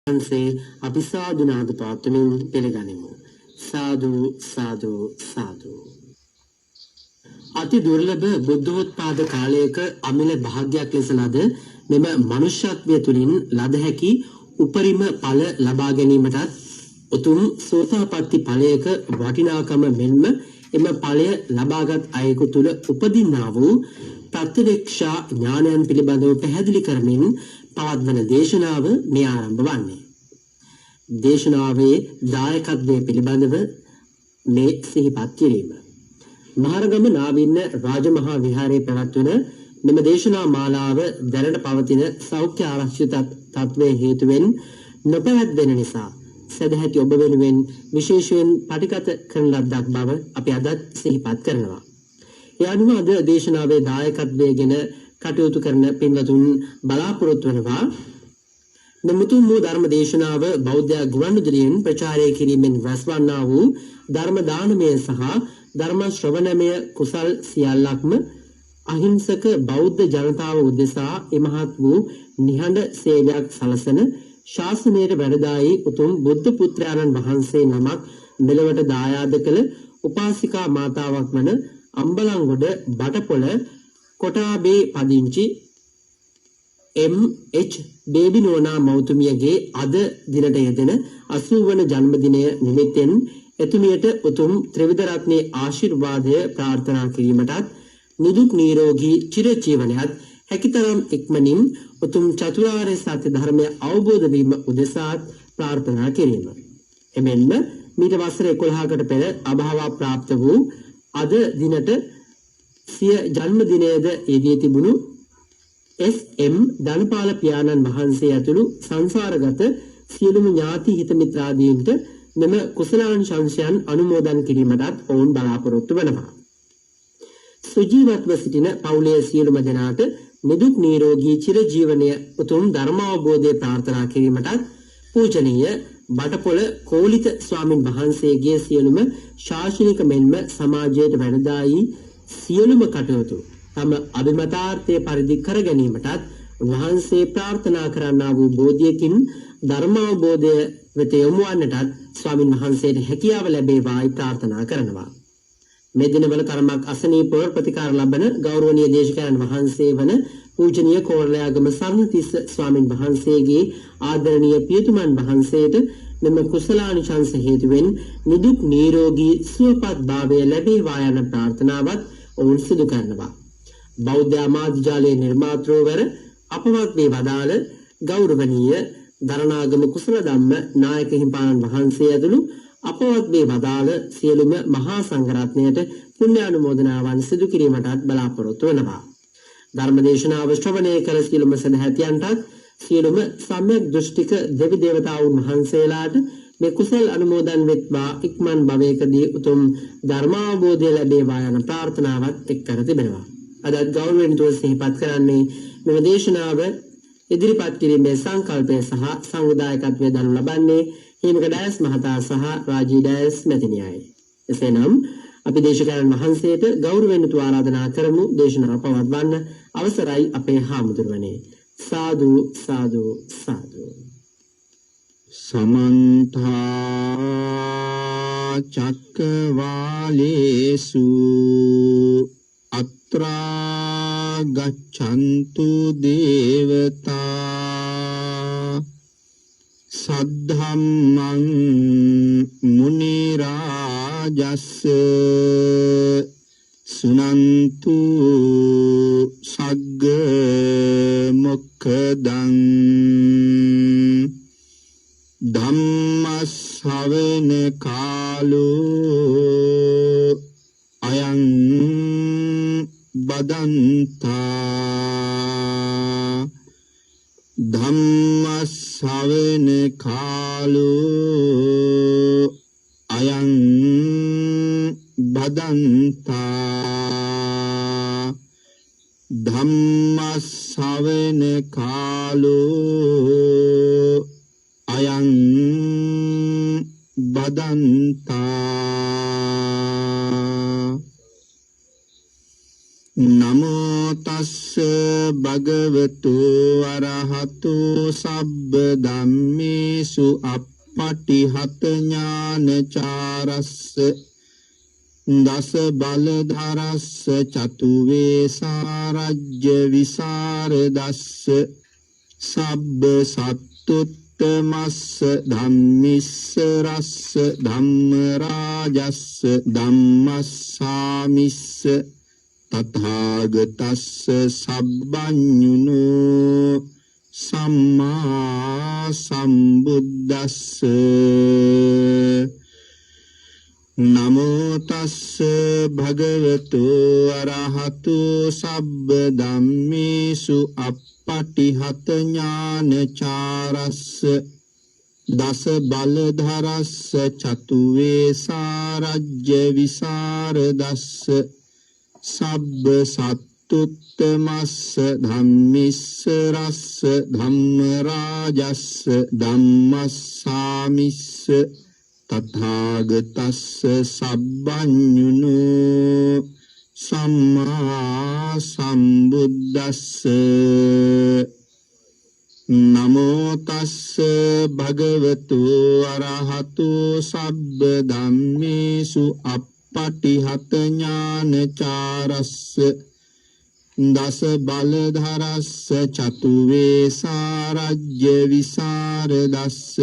වහන්සේ අපි සාදු නාද පාත්වමින් පිළිගනිමු. සාදු සාදු සාදු. අති දුර්ලභ බුද්ධෝත්පාද කාලයක අමිල භාග්‍යයක් ලෙස ලද මෙම මනුෂ්‍යත්වය තුළින් ලද හැකි උපරිම ඵල ලබා ගැනීමටත් උතුම් සෝතාපට්ටි ඵලයක වටිනාකම මෙන්ම එම ඵලය ලබාගත් අයෙකු තුළ උපදින්නා වූ ප්‍රත්‍යක්ෂා ඥානයන් පිළිබඳව පැහැදිලි කරමින් පවත්වන දේශනාව මේ ආරම්භ වන්නේ. දේශනාවේ දායකත්වයේ පිළිබඳව මේ සිහිපත් කිරීම. මහරගම නාවින්න රාජමහා විහාරයේ පැවැත්වෙන මෙම දේශනා මාලාව දැනට පවතින සෞඛ්‍ය ආරක්ෂිත තත්ත්වයේ හේතුවෙන් නොපැවැත්වෙන නිසා සදැහැති ඔබ වෙනුවෙන් විශේෂයෙන් පටිගත කරන ලද්දක් බව අපි අදත් සිහිපත් කරනවා. ඒ අනුව අද දේශනාවේ දායකත්වයේගෙන කටයුතු කරන පින්වතුන් බලාපොරොත්තු වෙනවා මෙමුතුම් වූ ධර්ම දේශනාව බෞද්ධ ගුවන්විදුලියෙන් ප්‍රචාරය කිරීමෙන් රැස්වන්නා වූ ධර්ම දානමය සහ ධර්ම ශ්‍රවණමය කුසල් සියල්ලක්ම අහිංසක බෞද්ධ ජනතාව උදෙසා එමහත් වූ නිහඬ සේවයක් සලසන ශාසනයට වැඩදායි උතුම් බුද්ධ පුත්‍රයන්න් වහන්සේ නමක් මෙලොවට දායාද කළ උපාසිකා මාතාවක් වන අම්බලන්ගොඩ බටපොළ කොටාබේ පදිංචි එම්.එච්. බේබි නෝනා මෞතුමියගේ අද දිනට යෙදෙන 80 වන ජන්මදිනය නිමිත්තෙන් එතුමියට උතුම් ත්‍රිවිධ රත්නයේ ආශිර්වාදය ප්‍රාර්ථනා කිරීමටත් නිදුක් නිරෝගී චිරජීවනයත් හැකිතරම් ඉක්මනින් උතුම් චතුරාර්ය සත්‍ය ධර්මය අවබෝධ වීම උදෙසා ප්‍රාර්ථනා කිරීම. එමෙන්ම මීට වසර 11කට පෙර අභාව ප්‍රාප්ත වූ අද දිනට සිය ජන්මදිනයද යෙදී තිබුණු එස්.එම්. ධනපාල පියාණන් වහන්සේ ඇතුළු සංසාරගත සියලුම ඥාති හිත මිත්‍රාදීන්ට මෙම කුසලාංශයන් අනුමෝදන් කිරීමටත් ඔවුන් බලාපොරොත්තු වෙනවා. සුජීවත්ව සිටින පවුලේ සියලුම දෙනාට නිදුක් නිරෝගී චිරජීවනය උතුම් ධර්මාවබෝධය ප්‍රාර්ථනා කිරීමටත් පූජනීය බටපොළ කෝලිත ස්වාමින් වහන්සේගේ සියලුම ශාසනික මෙන්ම සමාජයට වැඩදායි සියලුම කටයුතු තම අභිමතාර්ථය පරිදි කර ගැනීමටත් වහන්සේ ප්‍රාර්ථනා කරන්නා වූ බෝධියකින් ධර්මාවබෝධය වෙත යොමු වන්නටත් ස්වාමින් වහන්සේට හැකියාව ලැබේවායි ප්‍රාර්ථනා කරනවා. මේ දිනවල තරමක් අසනීපව ප්‍රතිකාර ලබන ගෞරවනීය දේශකයන් වහන්සේ වන පූජනීය කෝරළයාගම සරණතිස්ස ස්වාමින් වහන්සේගේ ආදරණීය පියතුමන් වහන්සේට මෙම කුසලානිශංස හේතුවෙන් නිදුක් නිරෝගී සුවපත් භාවය ලැබේවා යන ප්‍රාර්ථනාවත් ඔවුන් සිදු කරනවා. බෞද්ධ ආමාත්‍යාලයේ නිර්මාතෘවර අපවත් වේ වදාළ ගෞරවනීය දරණාගම කුසල ධම්ම නායක හිමිපාණන් වහන්සේ ඇතුළු අපවත් වේ වදාළ සියලුම මහා සංඝරත්නයට පුණ්‍යානුමෝදනාවන් සිදු කිරීමටත් බලාපොරොත්තු වෙනවා. ධර්මදේශනාව ශ්‍රවණය කළ සියලුම සදහැතියන්ටත් සියලුම සම්‍යක් දෘෂ්ටික දෙවි දේවතාවුන් වහන්සේලාට මේ කුසල් අනුමෝදන් වෙත්වා ඉක්මන් භවයකදී උතුම් ධර්මාවබෝධය ලැබේවා යන ප්‍රාර්ථනාවත් එක් කර තිබෙනවා. අදත් ගෞරවයෙන් තුල සිහිපත් කරන්නේ මෙම දේශනාව ඉදිරිපත් කිරීමේ සංකල්පය සහ සංවිධායකත්වය දනු ලබන්නේ හේමක ඩයස් මහතා සහ රාජී ඩයස් මැතිණියයි. එසේනම් අපි දේශකයන් වහන්සේට ගෞරවයෙන් තු ආරාධනා කරමු දේශනාව පවත්වන්න අවසරයි අපේ හාමුදුරුවනේ. සාදු සාදු සාදු. සමන්ත චක්කවාලේසු අත්‍රා ගච්ඡන්තු දේවතා සද්ධම්මං මුනි රාජස්ස සුනන්තු සග්ග මොක්ඛදං ධම්ම ශ්‍රවණ කාලෝ අයං බදන්තා ධම්ම ශ්‍රවණ කාලෝ අයං බදන්තා ධම්ම ශ්‍රවණ කාලෝ අයං බදන්තා නමෝ තස්ස භගවතු අරහතු සබ්බ ධම්මේසු අප්පටිහත ඥානචාරස්ස දස බලධරස්ස චතුවේ සාරජ්‍ය විසරදස්ස සබ්බ සත්තුත්තමස්ස ධම්මිස්ස රස්ස ධම්ම රාජස්ස ධම්මස්සාමිස්ස තථාගතස්ස සබ්බඤුනෝ සම්මා සම්බුද්දස්ස නමෝ තස්ස භගවතු අරහතු සබ්බ ධම්මේසු අප්පටිහත ඥානචාරස්ස දස බලධරස්ස චතුවේ සාරජ්‍ය විසරදස්ස සබ්බ සත්තුත්තමස්ස ධම්මිස්ස රස්ස ධම්ම රාජස්ස ධම්මස්සාමිස්ස තථාගතස්ස සබ්බඤුනෝ සම්මා සම්බුද්දස්ස නමෝ තස්ස භගවතු අරහතු සබ්බ ධම්මේසු අප්පටිහත ඥානචාරස්ස දස බලධරස්ස චතුවේ සාරජ්‍ය විසරදස්ස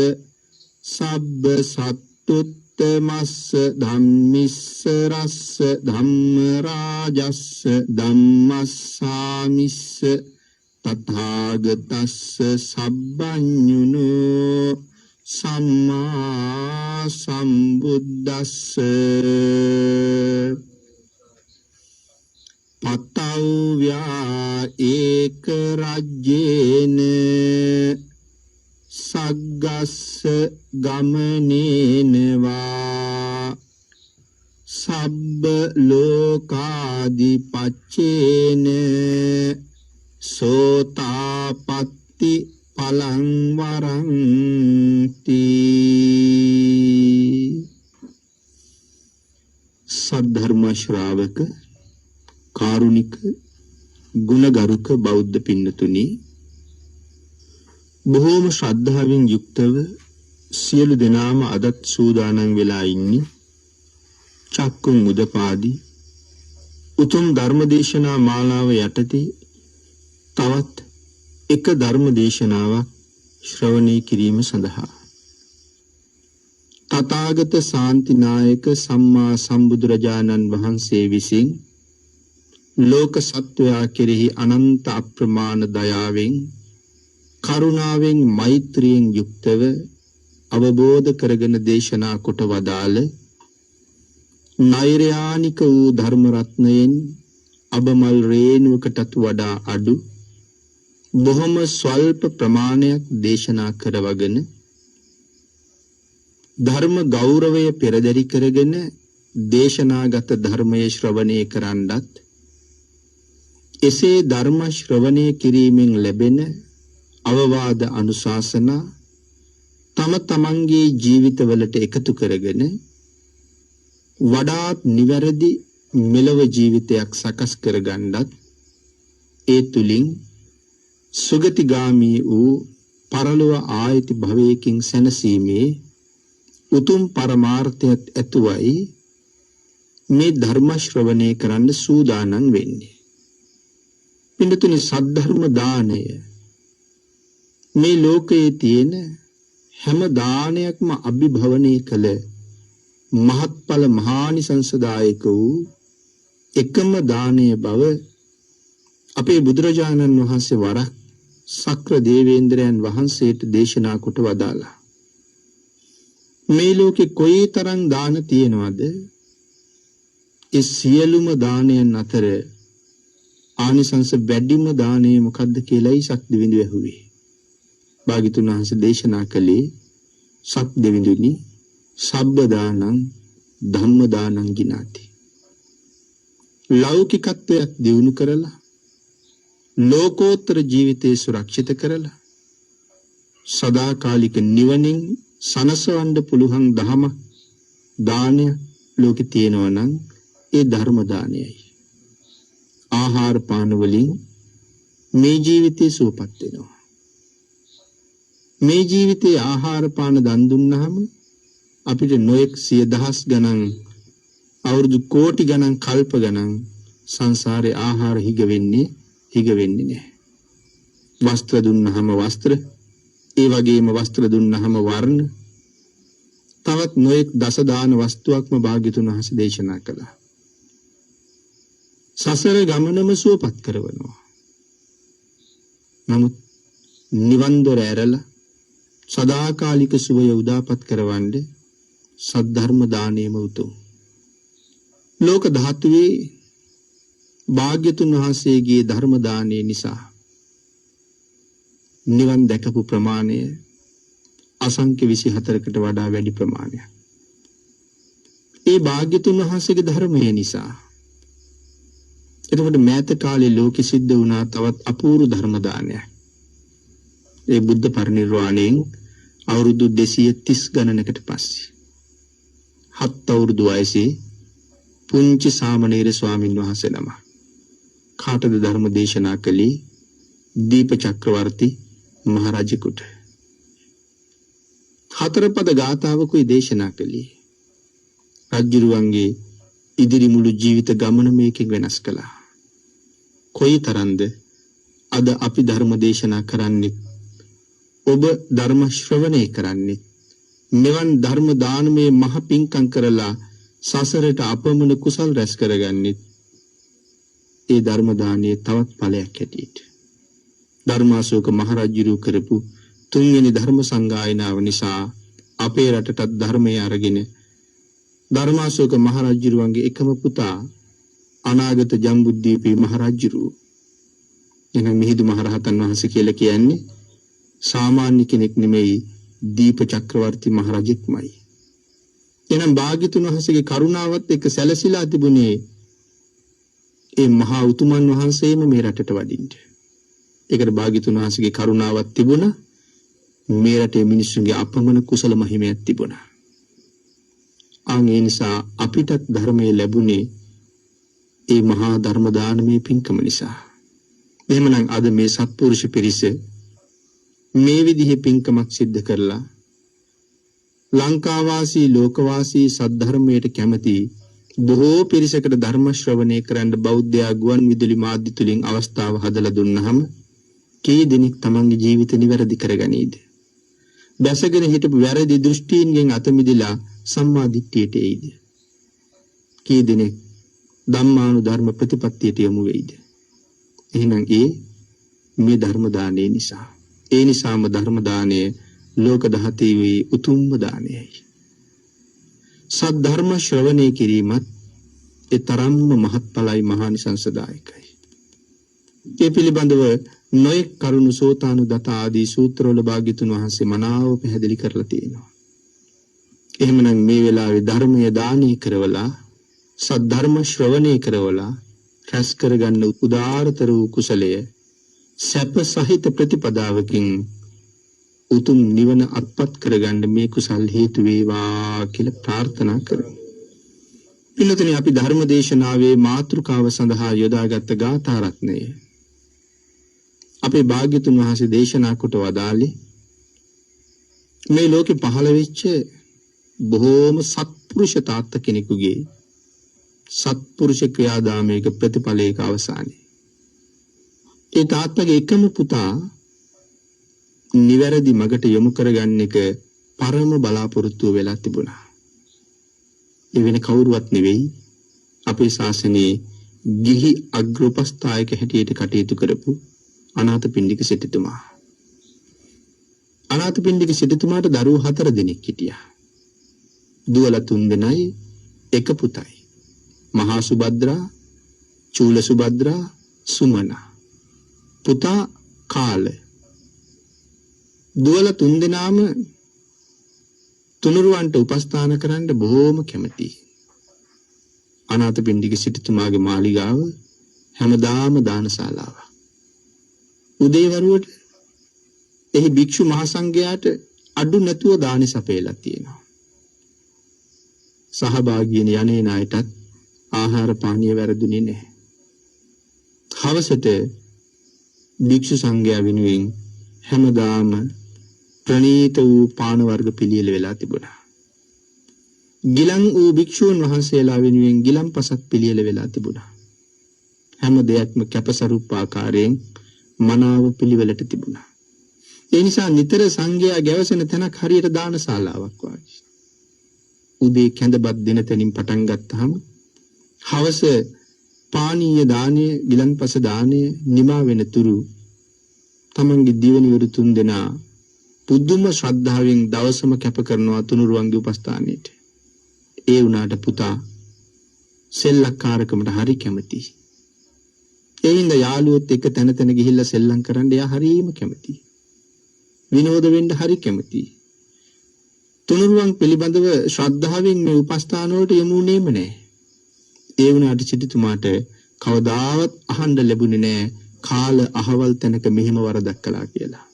සබ්බ සත්තුත්තමස්ස ධම්මිස්ස රස්ස ධම්ම රාජස්ස ධම්මස්සාමිස්ස තථාගතස්ස සබ්බඤුනෝ සම්මා සම්බුද්දස්ස පතව්‍යා ඒක රජ්‍යේන සග්ගස්ස ගමනේනවා සබ්බ ලෝකාදිපච්චේන සෝතාපට්ටි පලං වරන්ති. සද්ධර්ම ශ්‍රාවක කාරුණික ගුණගරුක බෞද්ධ පින්නතුනි, බොහෝම ශ්‍රද්ධාවෙන් යුක්තව සියලු දෙනාම අදත් සූදානම් වෙලා ඉන්නේ චක්කුම් උදපාදී උතුම් ධර්මදේශනා මාලාව යටතේ තවත් එක ධර්මදේශනාවක් ශ්‍රවණය කිරීම සඳහා. තථාගත ශාන්තිනායක සම්මා සම්බුදුරජාණන් වහන්සේ විසින් ලෝක සත්වයා කෙරෙහි අනන්ත අප්‍රමාණ දයාවෙන් කරුණාවෙන් මෛත්‍රියෙන් යුක්තව අවබෝධ කරගෙන දේශනා කොට වදාළ නෛර්යානික වූ ධර්ම රත්නයෙන් අබමල් රේණුවකටත් වඩා අඩු බොහොම ස්වල්ප ප්‍රමාණයක් දේශනා කරවගෙන ධර්ම ගෞරවය පෙරදරි කරගෙන දේශනාගත ධර්මයේ ශ්‍රවණය කරන්නත් එසේ ධර්ම ශ්‍රවණය කිරීමෙන් ලැබෙන අවවාද අනුශාසනා තම තමන්ගේ ජීවිතවලට එකතු කරගෙන වඩාත් නිවැරදි මෙලව ජීවිතයක් සකස් කරගන්නත් ඒ තුලින් සුගතිගාමී වූ පරලොව ආයති භවයකින් සැනසීමේ උතුම් පරමාර්ථයත් ඇතුවයි මේ ධර්ම ශ්‍රවණය කරන්න සූදානම් වෙන්නේ. පින්තුනි, සද්ධර්ම දානය මේ ලෝකයේ තියෙන හැම දානයක්ම අභිභවනය කළ මහත්ඵල මහානිසංසදායක වූ එකම දානය බව අපේ බුදුරජාණන් වහන්සේ වරක් සක්‍ර දේවේන්ද්‍රයන් වහන්සේට දේශනා කොට වදාලා. මේ ලෝකේ කොයිතරම් දාන තියෙනවද? ඒ සියලුම දානයන් අතර ආනිසංස වැඩිම දානය මොකද්ද කියලායි සක්දෙවිඳු ඇහුවේ. භාග්‍යතුන් වහන්සේ දේශනා කළේ සක්දෙවිඳුනි සබ්බ දානං ධම්ම දානං ගිනාති. ලෞකිකත්වයක් දියුණු කරලා ලෝකෝත්තර ජීවිතය සුරක්ෂිත කරලා සදාකාලික නිවනින් සනසවන්න පුළුවන් දහමක් දානය ලෝකේ තියෙනවා නම් ඒ ධර්ම දානයයි. ආහාර පාන වලින් මේ ජීවිතය සුවපත් වෙනවා. මේ ජීවිතයේ ආහාර පාන දන් දුන්නාම අපිට නොඑක් සිය දහස් ගණන් අවුරුදු කෝටි ගණන් කල්ප ගණන් සංසාරේ ආහාර හිග වෙන්නේ නැහැ. වස්ත්‍ර දුන්නාම වස්ත්‍ර, ඒ වගේම වස්ත්‍ර දුන්නාම වර්ණ, තවත් නොඑක් දස දාන වස්තුවක්ම භාග්‍යතුන් වහන්සේ දේශනා කළා. සසර ගමනම සුවපත් කරවනවා. නමුත් නිවන් දොර ඇරලා සදාකාලික සුවය උදාපත් කරවන්නේ සද්ධර්ම දානයම උතුම්. ලෝක ධාතුවේ භාග්‍යතුන් වහන්සේගේ ධර්ම දානය නිසා නිවන් දැකපු ප්‍රමාණය අසංඛ්‍ය 24කට වඩා වැඩි ප්‍රමාණයක්. ඒ භාග්‍යතුන් වහන්සේගේ ධර්මය නිසා එතකොට මෑත කාලේ ලෝකෙ සිද්ධ වුණා තවත් අපූර්ව ධර්ම දානයක්. ඒ බුද්ධ පරිනිර්වාණයෙන් අවුරුදු 230 ගණනකට පස්සේ 7 අවුරුදු වයසේ පුංචි සාමණේර ස්වාමින් වහන්සේ නම කාටද ධර්ම දේශනා කළේ? දීප චක්‍රවර්ති මහරජෙකුට. 4 පද ගාථාවකුයි දේශනා කළේ. රජුරුවන්ගේ ඉදිරි මුළු ජීවිත ගමන මේකෙන් වෙනස් කළා. කොයිතරම්ද අද අපි ධර්ම දේශනා කරන්නේ, ඔබ ධර්ම ශ්‍රවණය කරන්නේ, මෙවන් ධර්ම දානමේ මහ පිංකම් කරලා සසරට අපමණ කුසල් රැස් කරගන්නේ ඒ ධර්ම දානයේ තවත් ඵලයක් හැටියට. ධර්මාශෝක මහරජුරු කරපු 3 වෙනි ධර්ම සංගායනාව නිසා අපේ රටටත් ධර්මය අරගෙන ධර්මාශෝක මහරජුරුවන්ගේ එකම පුතා අනාගත ජම්බුද්දීපේ මහරජුරු එනම් මිහිඳු මහරහතන් වහන්සේ කියලා කියන්නේ සාමාන්‍ය කෙනෙක් නෙමෙයි, දීප චක්‍රවර්ති මහරජෙක්මයි. එනම් භාග්‍යතුන් වහන්සේගේ කරුණාවත් එක්ක සැලසිලා තිබුණේ ඒ මහා උතුමන් වහන්සේම මේ රටට වඩින්න. ඒකට භාග්‍යතුන් වහන්සේගේ කරුණාවක් තිබුණා. මේ රටේ මිනිස්සුන්ගේ අපමණ කුසල මහිමයක් තිබුණා. ඒ නිසා අපිටත් ධර්මයේ ලැබුණේ ඒ මහා ධර්ම දානමේ පින්කම නිසා. එහෙමනම් අද මේ සත්පුරුෂ පිරිස මේ විදිහේ පින්කමක් සිද්ධ කරලා ලංකාවාසී ලෝකවාසී සද්ධර්මයට කැමති බොහෝ පිරිසකට ධර්ම ශ්‍රවණය කරන්න බෞද්ධ ගුවන් විදුලි මාධ්‍ය තුලින් අවස්ථාව හදලා දුන්නාම කී දෙනෙක් තමන්ගේ ජීවිත නිවැරදි කරගනීද? බැසගෙන හිටපු වැරදි දෘෂ්ටීන්ගෙන් අත මිදලා සම්මා දිට්ඨියට එයිද? කී දෙනෙක් ධම්මානුධර්ම ප්‍රතිපත්තියට යොමු වෙයිද? එහෙනම් මේ ධර්ම දානයේ නිසා. ඒ නිසාම ධර්ම දානය ලෝක දහතේ උතුම්ම දානයයි. සත් ධර්ම ශ්‍රවණය කිරීමත් ඒ තරම්ම මහත්ඵලයි, මහානිසංසදායකයි. ඒ පිළිබඳව නොයෙක් කරුණු සෝතානුදත ආදී සූත්‍රවල භාග්‍යතුන් වහන්සේ මනාව පැහැදිලි කරලා තියෙනවා. එහෙමනම් මේ වෙලාවේ ධර්මය දානය කරවලා සත් ධර්ම ශ්‍රවණය කරවලා රැස් කරගන්න උදාාරතර වූ කුසලය සැප සහිත ප්‍රතිපදාවකින් උතුම් නිවන අත්පත් කරගන්න මේ කුසල් හේතු වේවා කියලා ප්‍රාර්ථනා කරමු. පිළිතුරේ අපි ධර්ම දේශනාවේ මාතෘකාව සඳහා යොදාගත් ගාථා රත්නය අපේ භාග්‍යතුන් වහන්සේ දේශනා කොට වදාළේ මේ ලෝකේ පහළ වෙච්ච බොහෝම සත්පුරුෂ තාත්ත කෙනෙකුගේ සත්පුරුෂ ක්‍රියාදාමයක ප්‍රතිඵලයක අවසානයේ ඒ තාත්තගේ එකම පුතා නිවැරදි මගට යොමු කරගන්න එක පරම බලාපොරොත්තුව වෙලා තිබුණා. ඒ වෙන කවුරුවත් නෙවෙයි, අපේ ශාසනයේ ගිහි අග්‍රෝපස්ථායක හැටියට කටයුතු කරපු අනාථපිණ්ඩික සිටුතුමා. අනාථපිණ්ඩික සිටුතුමාට දරුවෝ 4 දෙනෙක් හිටියා. දුවලා 3 දෙනයි, එක පුතයි. මහා සුභද්‍රා, චූල සුභද්‍රා, සුමනා. පුතා කාල. දුවලා 3 දෙනාම තුනුරුවන්ට උපස්ථාන කරන්න බොහෝම කැමතියි. අනාථපිණ්ඩික සිටුතුමාගේ මාලිගාව හැමදාම දානශාලාව. උදේවරුවට එහි භික්ෂු මහසංඝයාට අඩු නැතුව දාන සපයලා තියෙනවා. සහභාගීන යන්නේ ණයටත් ආහාර පානීය වැරදුනේ නැහැ. හවසට භික්ෂු සංඝයා වෙනුවෙන් හැමදාම ප්‍රණීත වූ පාන වර්ග පිළියෙල වෙලා තිබුණා. ගිලන් වූ භික්ෂූන් වහන්සේලා වෙනුවෙන් ගිලන්පසක් පිළියෙල වෙලා තිබුණා. හැම දෙයක්ම කැපසරුප් ආකාරයෙන් මනාව පිළිවෙලට තිබුණා. ඒ නිසා නිතර සංඝයා ගැවසෙන තැනක් හරියට දානශාලාවක් වගේ. උදේ කැඳපත් දින තැනින් පටන් ගත්තාම හවස පානීය දාණය, ගිලන්පස දාණය නිමා වෙනතුරු තමන්ගේ දිවණිවරු 3 දෙනා පුදුම ශ්‍රද්ධාවෙන් දවසම කැප කරනවා තුනුරුවන්ගේ උපස්ථානෙට. ඒ වුණාට පුතා සෙල්ලක්කාරකමට හරි කැමතියි. ඒ හින්දා යාළුවොත් එක්ක තැන තැන ගිහිල්ලා සෙල්ලම් කරන්න එයා හරිම කැමතියි. විනෝද වෙන්න හරි කැමතියි. තුනුරුවන් පිළිබඳව ශ්‍රද්ධාවෙන් මේ උපස්ථාන වලට යමුනේම නැහැ. ඒ වුණාට සිටුතුමාට කවදාවත් අහන්න ලැබුණේ නැහැ කාල අහවල් තැනක මෙහෙම වරදක් කළා කියලා.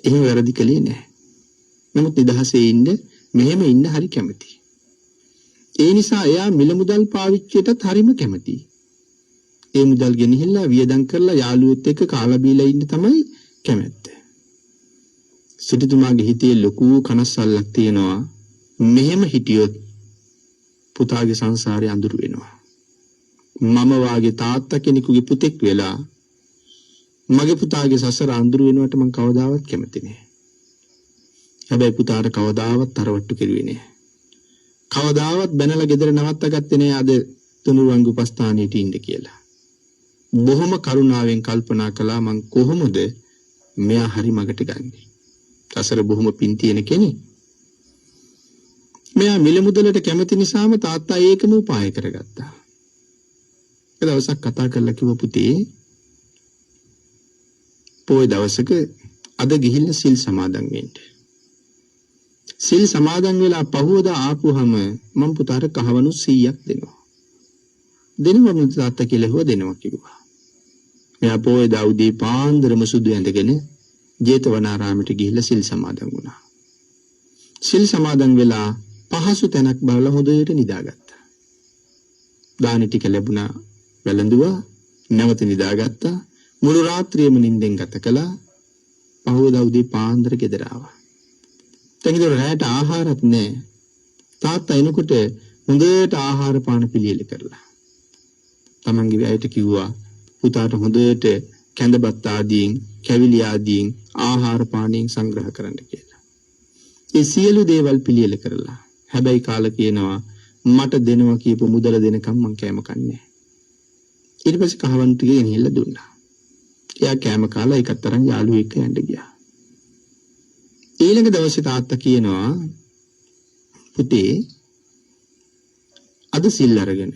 එහෙම වැරදි කළේ නැහැ. නමුත් නිදහසේ ඉන්න මෙහෙම ඉන්න හරි කැමතියි. ඒ නිසා එයා මිල මුදල් පාවිච්චියටත් හරිම කැමතියි. ඒ මුදල් ගෙනහිල්ලා වියදම් කරලා යාළුවොත් එක්ක කාලා බීලා ඉන්න තමයි කැමැත්ත. සිටුතුමාගේ හිතේ ලොකු කනස්සල්ලක් තියෙනවා. මෙහෙම හිටියොත් පුතාගේ සංසාරේ අඳුර වෙනවා. මම වාගේ තාත්තා කෙනෙකුගේ පුතෙක් වෙලා මගේ පුතාගේ සසර අඳුර වෙනවට මම කවදාවත් කැමති නෑ. හැබැයි පුතාට කවදාවත් තරවට්ටු කෙරුවේ නෑ. කවදාවත් බැනලා ගෙදර නවත්තා ගත්තේ නෑ අද තුනුරුවන්ගේ උපස්ථානෙට ඉන්න කියලා. බොහොම කරුණාවෙන් කල්පනා කළා මං කොහොමද මෙයා හරි මගට ගන්නෙ. සසර බොහොම පින් තියෙන කෙනෙක්. මෙයා මිල මුදලට කැමති නිසාම තාත්තා ඒකම උපාය කරගත්තා. ඒ දවසක් කතා කරලා කිව්ව පුතේ පොයි දවසක අද ගිහිල්ලා සිල් සමාදන් වෙන්න. සිල් සමාදන් වෙලා පහුවදා ආපුවම මම පුතාට කහවණු 100ක් දෙනවා. දෙනවා මම තාත්තා කියලා හොව දෙනවා කිව්වා. මෙයා පොයි දවුදී පාන්දරම සුදු ඇඳගෙන ජේතවනාරාමයට ගිහිල්ලා සිල් සමාදන් වුණා. සිල් සමාදන් වෙලා පහසු තැනක් බලලා හොඳට නිදාගත්තා. දානි ටික ලැබුණා, වැළඳුවා, නැවත නිදාගත්තා. මුළු රාත්‍රියම නිින්දෙන් ගත කළා. පහුවදා උදේ පාන්දර ගෙදර ආවා. දැන් ඉතින් රැයට ආහාරත් නැහැ. තාත්තා එනකොට හොඳට ආහාර පාන පිළියෙල කරලා. තමන්ගේ අයට කිව්වා පුතාට හොඳට කැඳපත් ආදීන්, කැවිලි ආදීන් ආහාර පානයෙන් සංග්‍රහ කරන්න කියලා. ඒ සියලු දේවල් පිළියෙල කරලා. හැබැයි කාලා කියනවා මට දෙනවා කියපු මුදල දෙනකම් මං කෑම කන්නේ. ඊට පස්සේ කහවණු ටික ගෙනහිල්ලා දුන්නා. එයා කෑම කාලා ඒකත් තරම් යාළුවෙක් එක්ක යන්න ගියා. ඊළඟ දවසේ තාත්තා කියනවා පුතේ අද සිල් අරගෙන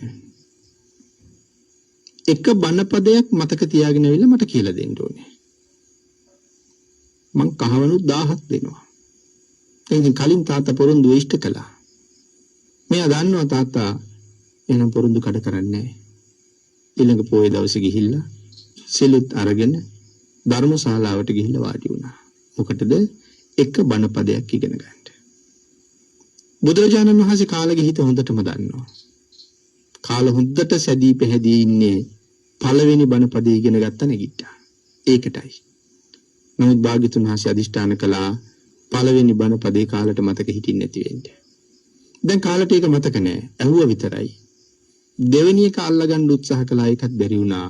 එක බණපදයක් මතක තියාගෙන ඇවිල්ලා මට කියලා දෙන්න ඕනේ. මං කහවණු 1000ක් දෙනවා. ඉතින් කලින් තාත්තා පොරොන්දු ඉෂ්ට කළා. මෙයා දන්නවා තාත්තා එනම් පොරොන්දු කඩ කරන්නේ නැහැ. ඊළඟ පොයේ දවසේ ගිහිල්ලා සිලුත් අරගෙන ධර්මශාලාවට ගිහිල්ලා වාඩි වුණා. මොකටද? එක බණපදයක් ඉගෙන ගන්න. බුදුරජාණන් වහන්සේ කාලගේ හිත හොඳටම දන්නවා. කාල හොඳට සැදී පැහැදී ඉන්නේ පළවෙනි බණපදේ ඉගෙන ගත්ත නැගිට්ටා. ඒකටයි. නමුත් භාග්‍යතුන් වහන්සේ අදිෂ්ඨාන කළා පළවෙනි බණපදේ කාලට මතක හිටින්නේ නැති වෙන්න. දැන් කාලට ඒක මතක නැහැ. ඇහුවා විතරයි. දෙවෙනි එක අල්ලගන්න උත්සාහ කළා ඒකත් බැරි වුණා.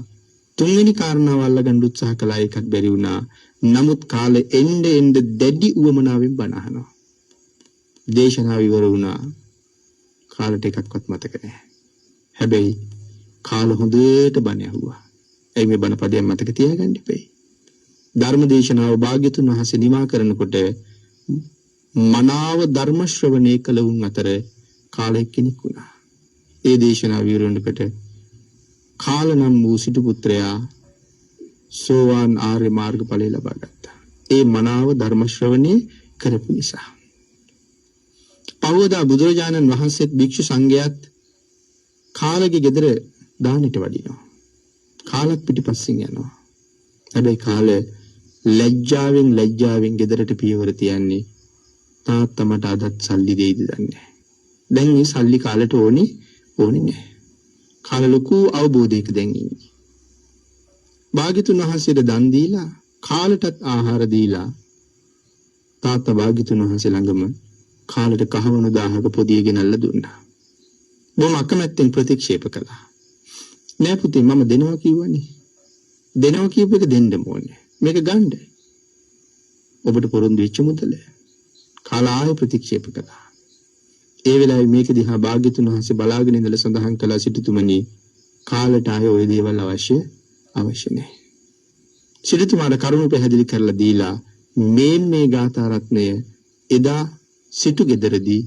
තුන්වෙනි කාරණාව අල්ලගන්න උත්සාහ කළා ඒකත් බැරි වුණා. නමුත් කාලෙ එන්න දැඩි උවමනාවෙන් බණ අහනවා. දේශනාව ඉවර වුණා. කාලට එකක්වත් මතක නැහැ. හැබැයි කාල හොඳට බණ ඇහුවා. එයි මේ බණ පදයක් මතක තියාගන්න ඉපේ. ධර්ම දේශනාව භාග්‍යතුන් වහන්සේ නිමා කරනකොට මනාව ධර්ම ශ්‍රවණය කළ උන් අතර කාලෙක කෙනෙක් වුණා. ඒ දේශනාව විවරණකට කාල නම් වූ සිටු පුත්‍රයා සෝවාන් ආර්ය මාර්ගඵලය ලබා ගත්තා. ඒ මනාව ධර්ම ශ්‍රවණය කරපු නිසා. පවෝදා බුදුරජාණන් වහන්සේත් භික්ෂු සංඝයාත් කාලගේ ගෙදර දානෙට වඩිනවා. කාලත් පිටිපස්සෙන් යනවා. හැබැයි කාල ලැජ්ජාවෙන් ගෙදරට පියවර තියන්නේ තාත්තා මට අදත් සල්ලි දෙයිද දන්නේ. දැන් මේ සල්ලි කාලට ඕනේ නැහැ. කාල ලොකු අවබෝධයක දැන් ඉන්නේ. භාග්‍යතුන් වහන්සේට දන් දීලා කාලටත් ආහාර දීලා තාත්තා භාග්‍යතුන් වහන්සේ ළඟම කාලෙට කහවණු 1000ක පොදිය ගෙනල්ලා දුන්නා. බොහොම අකමැත්තෙන් ප්‍රතික්ෂේප කළා. නෑ පුතේ මම දෙනවා කිව්වනේ. දෙනවා කියපු එක දෙන්න ඕනේ. මේක ගන්න. ඔබට පොරොන්දු වෙච්ච මුදල. කාලා ආයෙ ප්‍රතික්ෂේප කළා. ඒ වෙලාවේ මේක දිහා භාග්‍යතුන් වහන්සේ බලාගෙන ඉඳලා සඳහන් කළා සිටුතුමනි කාලට ආයෙ ওই දේවල් අවශ්‍ය නැහැ. සිටුතුමාට කරුණු පැහැදිලි කරලා දීලා මේ ගාථා රත්නය එදා සිටු ගෙදරදී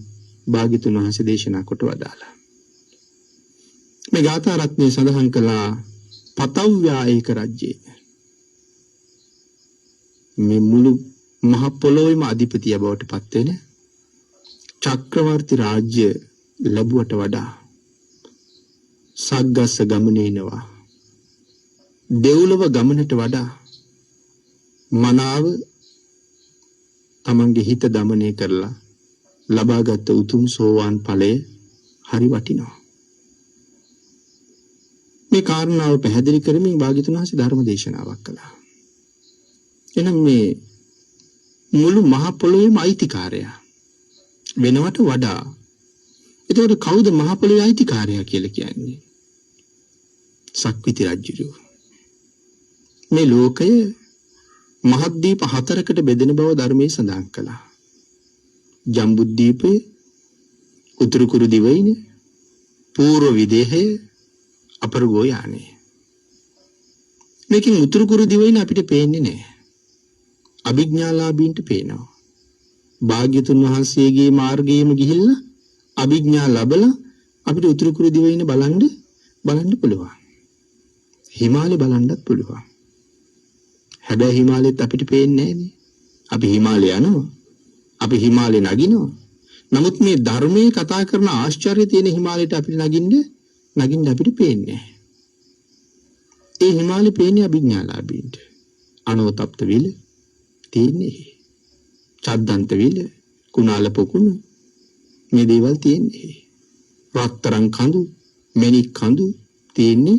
භාග්‍යතුන් වහන්සේ දේශනා කොට වදාලා. මේ ගාථා රත්නයේ සඳහන් කළා පතව්‍යා ඒක රජ්‍යය. මේ මුළු මහ පොළොවේම අධිපතිය බවට පත් වෙන චක්‍රවර්ති රාජ්‍ය ලැබුවට වඩා සග්ගස්ස ගමනේනවා දෙව්ලොව ගමනට වඩා මනාව තමන්ගේ හිත දමනය කරලා ලබාගත් උතුම් සෝවාන් ඵලය හරි වටිනවා. මේ කාරණාව පැහැදිලි කරමින් භාග්‍යතුන් වහන්සේ ධර්ම දේශනාවක් කළා. එනම් මේ මුළු මහ පොළොවේම අයිතිකාරයා වෙනවට වඩා එතකොට කවුද මහ පොළොවේ අයිතිකාරයා කියලා කියන්නේ? සක්විති රජුගේ. මේ ලෝකය මහද්වීප 4කට බෙදෙන බව ධර්මයේ සඳහන් කළා. ජම්බුද්වීපය, උතුරු කුරු දිවයින, පූර්ව විදේහය, අපරගෝ යානය. මේකෙන් උතුරු කුරු දිවයින අපිට පේන්නේ නැහැ. අභිඥාලාභීන්ට පේනවා. භාග්‍යතුන් වහන්සේගේ මාර්ගයේම ගිහිල්ලා අභිඥා ලැබලා අපිට උතුරු කුරු දිවයින බලන්න පුළුවන්. හිමාලය බලන්නත් පුළුවන්. හැබැයි හිමාලෙත් අපිට පේන්නේ නැහැනේ. අපි හිමාලය යනවා. අපි හිමාලේ නගිනවා. නමුත් මේ ධර්මයේ කතා කරන ආශ්චර්ය තියෙන හිමාලයට අපිට නගින්න අපිට පේන්නේ නැහැ. ඒ හිමාලේ පේන්නේ අභිඥාලාභීන්ට. අනවතප්ත විල තියෙන්නේ. චද්දන්ත විල, කුණාල පොකුණ මේ දේවල් තියෙන්නේ. රත්තරන් කඳු, මණික් කඳු තියෙන්නේ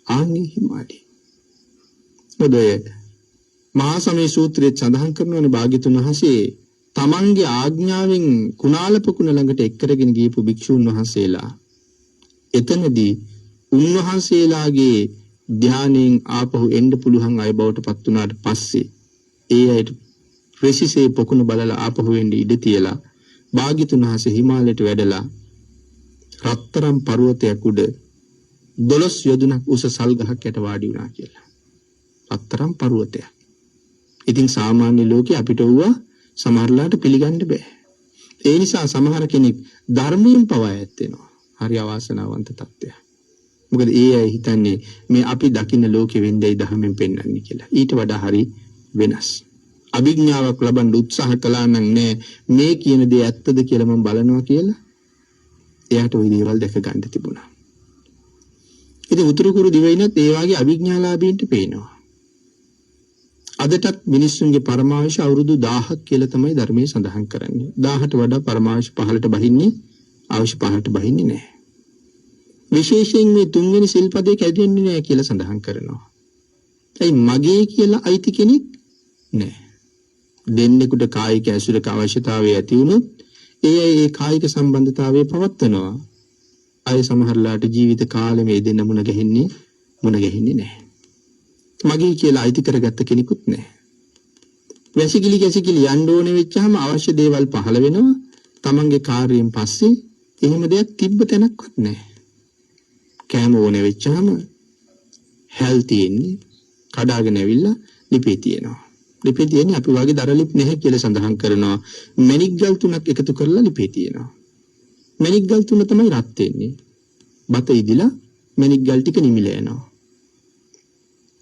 ආන්නේ හිමාලේ. මොදේ මහා සමය සූත්‍රයේ සඳහන් කරනවානේ භාග්‍යතුන් වහන්සේ තමන්ගේ ආඥාවෙන් කුණාල පොකුණ ළඟට එක්කරගෙන ගියපු භික්ෂුන් වහන්සේලා එතනදී උන්වහන්සේලාගේ ධානයෙන් ආපහු එන්න පුළුවන් අය බවට පත් වුණාට පස්සේ ඒ අයට ඍෂිසේ පොකුණ බලලා ආපහු වෙන්න ඉඩ තියලා භාග්‍යතුන් වහන්සේ හිමාලයට වැඩලා රත්තරන් පර්වතයක් උඩ 12 යොදුනක් උස සල් ගහක් යට වාඩි වුණා කියලා. රත්තරන් පර්වතයක්. ඉතින් සාමාන්‍ය ලෝකේ අපිට වුණා සමහරලාට පිළිගන්න බෑ. ඒ නිසා සමහර කෙනෙක් ධර්මයෙන් පවා ඈත් වෙනවා. හරි අවාසනාවන්ත තත්ත්වයක්. මොකද ඒ අය හිතන්නේ මේ අපි දකින්න ලෝකෙ වෙන්නේ ධර්මයෙන් පෙන්වන්නේ කියලා. ඊට වඩා හරි වෙනස්. අභිඥාවක් ලබන්න උත්සාහ කළා නම් නෑ මේ කියන දේ ඇත්තද කියලා මම බලනවා කියලා. එයාට ওই දේවල් දැක ගන්න තිබුණා. ඉතින් උතුරු කුරු දිවයිනත් ඒ වගේ අභිඥාලාභීන්ට පේනවා. අදටත් මිනිස්සුන්ගේ පරමාවශ අවුරුදු 1000ක් කියලා තමයි ධර්මයේ සඳහන් කරන්නේ. 1000ට වඩා පරමාවශ 15ට බහින්නේ අවශ්‍ය 15ට බහින්නේ නැහැ. විශේෂයෙන් මේ තුන්වෙනි සිල්පදේ කැඩෙන්නේ නැහැ කියලා සඳහන් කරනවා. ඒ මගේ කියලා අයිති කෙනෙක් නැහැ. දෙන්නෙකුට කායික ඇසුරක අවශ්‍යතාවය ඇති වුණොත් ඒ කායික සම්බන්ධතාවය පවත්වනවා. අය සමහරලාට ජීවිත කාලෙම මේ දෙන්න මුණ ගැහෙන්නේ නැහැ. මගේ කියලා අයිති කරගත්ත කෙනෙකුත් නැහැ. වැසිකිලි යන්න ඕනේ වෙච්චාම අවශ්‍ය දේවල් පහළ වෙනවා. තමන්ගේ කාර්යයෙන් පස්සේ එහෙම දෙයක් තිබ්බ තැනක්වත් නැහැ. කෑම ඕනේ වෙච්චාම හැල් තියෙන්නේ කඩාගෙන ඇවිල්ලා ලිපේ තියෙනවා. ලිපේ තියෙන්නේ අපි වගේ දරලිප් නැහැ කියලා සඳහන් කරනවා. මැණික් ගල් තුනක් එකතු කරලා ලිපේ තියෙනවා. මැණික් ගල් තුන තමයි රත් වෙන්නේ. බත ඉදිලා මැණික් ගල් ටික නිමිලා යනවා.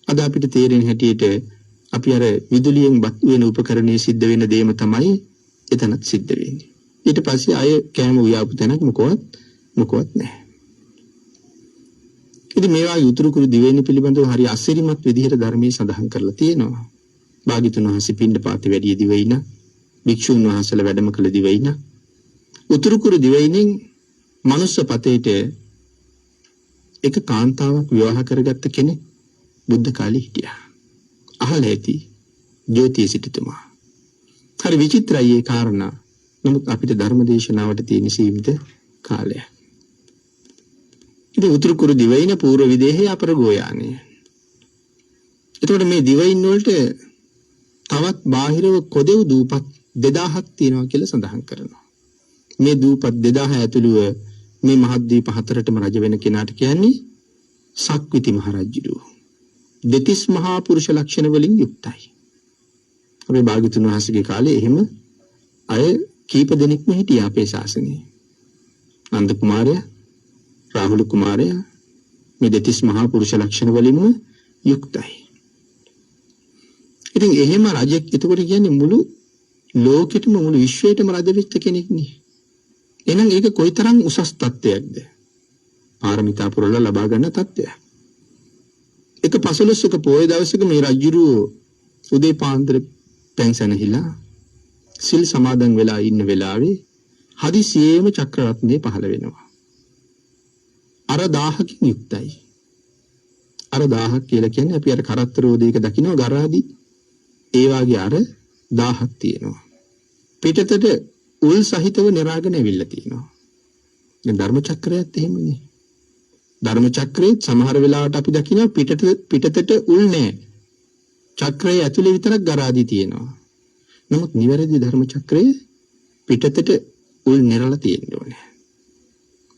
අද අපිට තේරෙන හැටියට අපි අර විදුලියෙන් බත් වෙන උපකරණයේ සිද්ධ වෙන දේම තමයි එතනත් සිද්ධ වෙන්නේ. ඊට පස්සේ ආය කෑම උයාපු තැනක් මොකවත් නැහැ. ඉතින් මේවා උතුරු කුරු දිවයින පිළිබඳව හරි අසිරිමත් විදිහට ධර්මයේ සඳහන් කරලා තියෙනවා. භාග්‍යතුන් වහන්සේ පින්ඩපාතේ වැඩි දිවයින, භික්ෂුන් වහන්සේලා වැඩම කළ දිවයින, උතුරු කුරු දිවයිනෙන් මනුස්ස පතේට එක කාන්තාවක් විවාහ කරගත්ත කෙනෙක් බුද්ධ කාලේ හිටියා. අහලා ඇති ජෝතිය සිටුතුමා. හරි විචිත්‍රයි ඒ කාරණා. නමුත් අපිට ධර්ම දේශනාවට තියෙන සීමිත කාලය. ඉතින් උතුරු කුරු දිවයින පූර්ව විදේහයේ අපර ගෝයානය. එතකොට මේ දිවයින් වලට තවත් බාහිරව කොදෙව් දූපත් 2000ක් තියෙනවා කියලා සඳහන් කරනවා. මේ දූපත් 2000 ඇතුළුව මේ මහද්වීප හතරටම රජ වෙන කෙනාට කියන්නේ සක්විති මහරජුරු. දෙතිස් මහා පුරුෂ ලක්ෂණ වලින් යුක්තයි. අපේ භාග්‍යතුන් වහන්සේගේ කාලේ එහෙම අය කීප දෙනෙක්ම හිටියා අපේ ශාසනයේ. නන්ද කුමාරයා, රාහුල කුමාරයා මේ දෙතිස් මහා පුරුෂ ලක්ෂණ වලින්ම යුක්තයි. ඉතින් එහෙම රජෙක් එතකොට කියන්නේ මුළු ලෝකෙටම මුළු විශ්වයටම රජ වෙච්ච කෙනෙක් නේ. එහෙනම් ඒක කොයිතරම් උසස් තත්ත්වයක්ද? පාරමිතා පුරලා ලබා ගන්න තත්ත්වයක්. එක 15ක පොය දවසක මේ රජුරු උදේ පාන්දර පැන්සනහිලා සිල් සමාදන් වෙලා ඉන්න වෙලාවේ හදිසියේම චක්‍රරත්නේ පහළ වෙනවා. අර 1000කින් යුක්තයි. අර 1000ක් කියලා කියන්නේ අපි අර කරත්තරෝදයක දකින්න ගරාදි ඒ වාගේ අර 1000ක් තියෙනවා. පිටතට උල් සහිතව නිරාගෙන ඇවිල්ලා තියෙනවා. දැන් ධර්ම චක්‍රයත් එහෙමනේ. ධර්ම චක්‍රයේ සමහර වෙලාවට අපි දකිනවා පිටතට උල් නැහැ. චක්‍රයේ ඇතුලේ විතරක් ගරාදි තියෙනවා. නමුත් නිවැරදි ධර්ම චක්‍රයේ පිටතට උල් නිරලා තියෙන්න ඕනේ.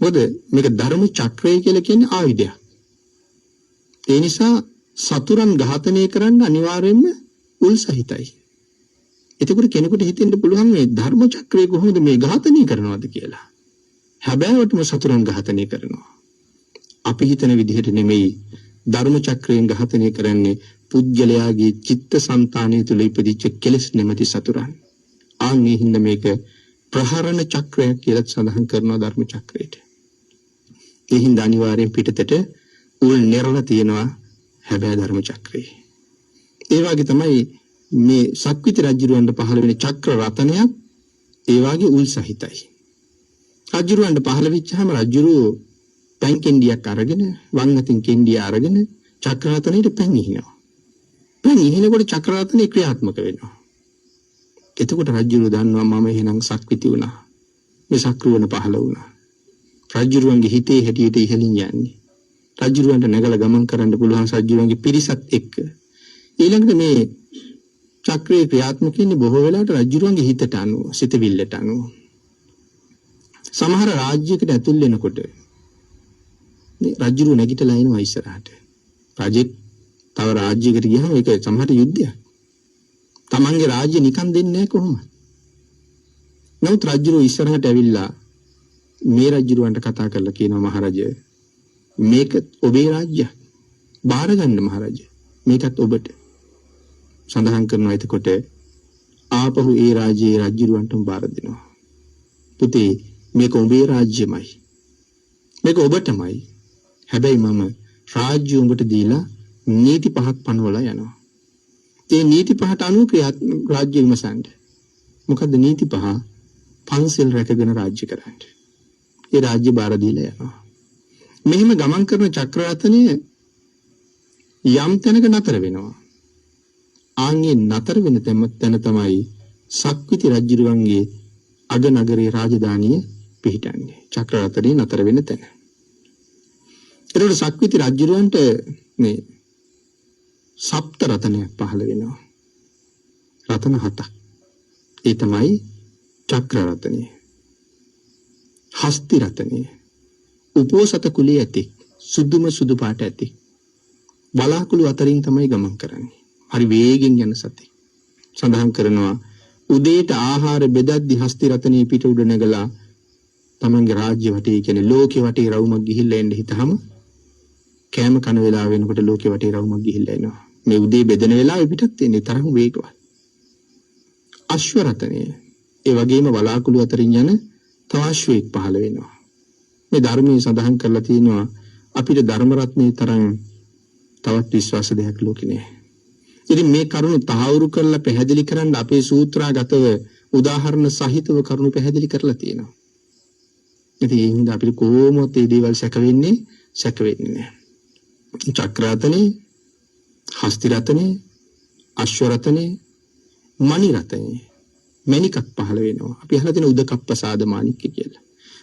මොකද මේක ධර්ම චක්‍රය කියලා කියන්නේ ආයුධයක්. ඒ නිසා සතුරන් ඝාතනය කරන්න අනිවාර්යයෙන්ම උල් සහිතයි. එතකොට කෙනෙකුට හිතෙන්න පුළුවන් මේ ධර්ම චක්‍රය කොහොමද මේ ඝාතනය කරනවද කියලා. හැබෑවටම සතුරන් ඝාතනය කරනවා. අපි හිතන විදිහට නෙමෙයි ධර්ම චක්‍රයෙන් ඝාතනය කරන්නේ පුද්ගලයාගේ චිත්තසංතානය තුළ ඉපදිච්ච කෙලෙස් නැමැති සතුරන්. ආන්නේ හින්දා මේක ප්‍රහරණ චක්‍රයක් කියලා සඳහන් කරනවා ධර්ම චක්‍රයට. ඒ හින්දා අනිවාර්යෙන් පිටතට උල් නිරලා තියෙනවා හැබෑ ධර්ම චක්‍රේ. ඒ වගේ තමයි මේ සක්විති රජුරවන්ට පහළ වෙන චක්‍ර රතනයක් ඒ වගේ උල් සහිතයි. රජුරවන්ට පහළ වෙච්චාම රජුරු පැන් කෙන්ඩියක් අරගෙන වම් අතින් කෙන්ඩිය අරගෙන චක්‍ර රතනෙට පැන් ඉහිනවා. පැන් ඉහිනකොට චක්‍ර රතනේ ක්‍රියාත්මක වෙනවා. එතකොට රජුරු දන්නවා මම එහෙනම් සක්විති වුණා. මේ සක්‍රුවන පහළ වුණා. රජුරුවන්ගේ හිතේ හැටියට ඉහළින් යන්නේ. රජුරුවන්ට නැගලා ගමන් කරන්න පුළුවන් රජුරුවන්ගේ පිරිසත් එක්ක. ඊළඟට මේ චක්‍රයේ ක්‍රියාත්මක වෙන්නේ බොහෝ වෙලාවට රජුරුවන්ගේ හිතට අනුව, සිතවිල්ලට අනුව. සමහර රාජ්‍යයකට ඇතුල් වෙනකොට මේ රජුරුව නැගිටලා එනවා ඉස්සරහට. රජෙක් තව රාජ්‍යයකට ගියහම ඒක සමහර යුද්ධයක්. තමන්ගේ රාජ්‍ය නිකන් දෙන්නේ නැහැ කොහොමද? නමුත් රජුරුව ඉස්සරහට ඇවිල්ලා මේ රජුරුවන්ට කතා කරලා කියනවා මහරජා මේක ඔබේ රාජ්‍යයක්. බාර ගන්න මහරජා. මේකත් ඔබට. සඳහන් කරනවා එතකොට ආපහු ඒ රාජ්‍යයේ රජුරුවන්ටම බාර දෙනවා. පුතේ මේක ඔබේ රාජ්‍යමයි. මේක ඔබටමයි. හැබැයි මම රාජ්‍ය උඹට දීලා නීති පහක් පනවලා යනවා. ඒ නීති පහට අනුව රාජ්‍ය විමසන්න. මොකද්ද නීති පහ? පන්සල් රැකගෙන රාජ්‍ය කරන්න. ඒ රාජ්‍ය බාර දීලා යනවා. මෙහිම ගමන් කරන චක්‍රරතනය යම් තැනක නතර වෙනවා. ආන්ගේ නතර වෙන තැන තමයි සක්විති රජුරුවන්ගේ අග නගරේ රාජධානිය පිහිටන්නේ. චක්‍රරතනේ නතර වෙන තැන. ඒතකොට සක්විති රජුරුවන්ට මේ සප්ත රතනයක් පහළ වෙනවා. රතන 7ක්. ඒ තමයි චක්‍ර රතනය, හස්ති රතනය, උපෝසත කුලයේ ඇති, සුදුම සුදු පාට ඇති. වලාකුළු අතරින් තමයි ගමන් කරන්නේ. හරි වේගෙන් යන සතේ. සඳහන් කරනවා උදේට ආහාර බෙදද්දි හස්ති රතනයේ පිට උඩ නැගලා තමන්ගේ රාජ්‍ය වටේ කියන්නේ ලෝකේ වටේ රවුමක් ගිහිල්ලා එන්න හිතහම කෑම කන වෙලාව වෙනකොට ලෝකේ වටේ රවුමක් ගිහිල්ලා එනවා. මේ උදේ බෙදෙන වෙලාවෙ පිටත් එන්නේ තරම් වේගවත්. අශ්ව රතනය ඒ වගේම වලාකුළු අතරින් යන තව අශ්වයෙක් පහළ වෙනවා. මේ ධර්මයේ සඳහන් කරලා තියෙනවා අපිට ධර්ම රත්නයේ තරම් තවත් විශ්වාස දෙයක් ලෝකේ නැහැ. ඉතින් මේ කරුණු තහවුරු කරලා පැහැදිලි කරන්න අපේ සූත්‍රාගතව උදාහරණ සහිතව කරුණු පැහැදිලි කරලා තියෙනවා. ඉතින් ඒ හින්දා අපිට කොහොමවත් මේ දේවල් සැක වෙන්නේ නැහැ. චක්‍ර රතනේ, හස්ති රතනේ, අශ්ව රතනේ, මණි රතනේ මණිකක් පහළ වෙනවා. අපි අහලා තියෙන උදකප්පසාද මාණික්ක කියලා.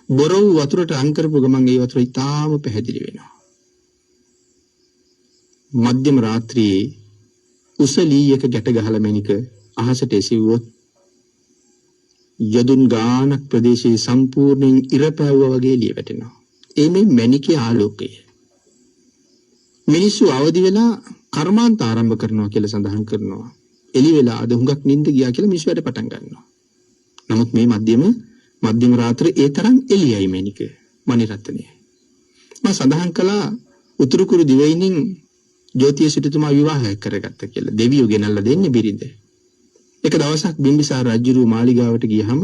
බොරව් වතුරට අං කරපු ගමන් ඒ වතුර ඉතාම පැහැදිලි වෙනවා. මධ්‍යම රාත්‍රියේ උසලීයක ගැට ගහලා මණික අහසට එසෙව්වොත් යදුන් ගානක් ප්‍රදේශයේ සම්පූර්ණයෙන් ඉර පැවුවා වගේ එළිය වැටෙනවා. ඒ මේ මණිකේ ආලෝකය. මිනිස්සු අවදි වෙලා කර්මාන්ත ආරම්භ කරනවා කියලා සඳහන් කරනවා. එළි වෙලා අද හුඟක් නිින්ද ගියා කියලා මිනිස්සු වැඩ පටන් ගන්නවා. නමුත් මේ මධ්‍යම රාත්‍රියේ ඒ තරම් එළියයි මණික මණිරත්නය. මම සඳහන් කළා උතුරු කුරු දිවයිනින් ජෝතිය සිටුතුමා විවාහයක් කරගත්ත කියලා. දෙවියෝ ගෙනල්ලා දෙන්නේ බිරිඳ. එක දවසක් බිම්බිසාර රජුගේ මාලිගාවට ගියහම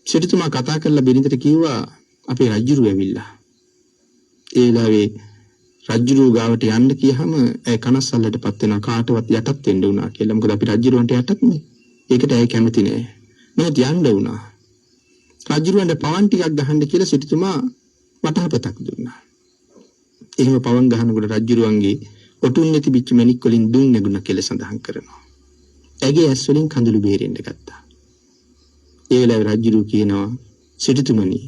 සිටුතුමා කතා කරලා බිරිඳට කිව්වා අපේ රජුරු ඇවිල්ලා. ඒ වෙලාවේ රජුරු ගාවට යන්න කියහම ඒ කනස්සල්ලටපත් වෙනවා කාටවත් යටත් වෙන්න උනා කියලා. මොකද අපි රජුරවන්ට යටත් නේ. ඒකට ඇයි කැමති නෑ. නමුත් යන්න උනා. රජුරවන්ට පවන් ටිකක් ගහන්න කියලා සිටුතුමා වටහපතක් දුන්නා. එහෙම පවන් ගහනකොට රජුරුවන්ගේ ඔටුන්නේ තිබිච්ච මණික් වලින් දුම් නැගුණ කියලා සඳහන් කරනවා. ඇගේ ඇස් වලින් කඳුළු බේරෙන්න ගත්තා. ඒ වෙලාවේ රජුරු කියනවා සිටුතුමනි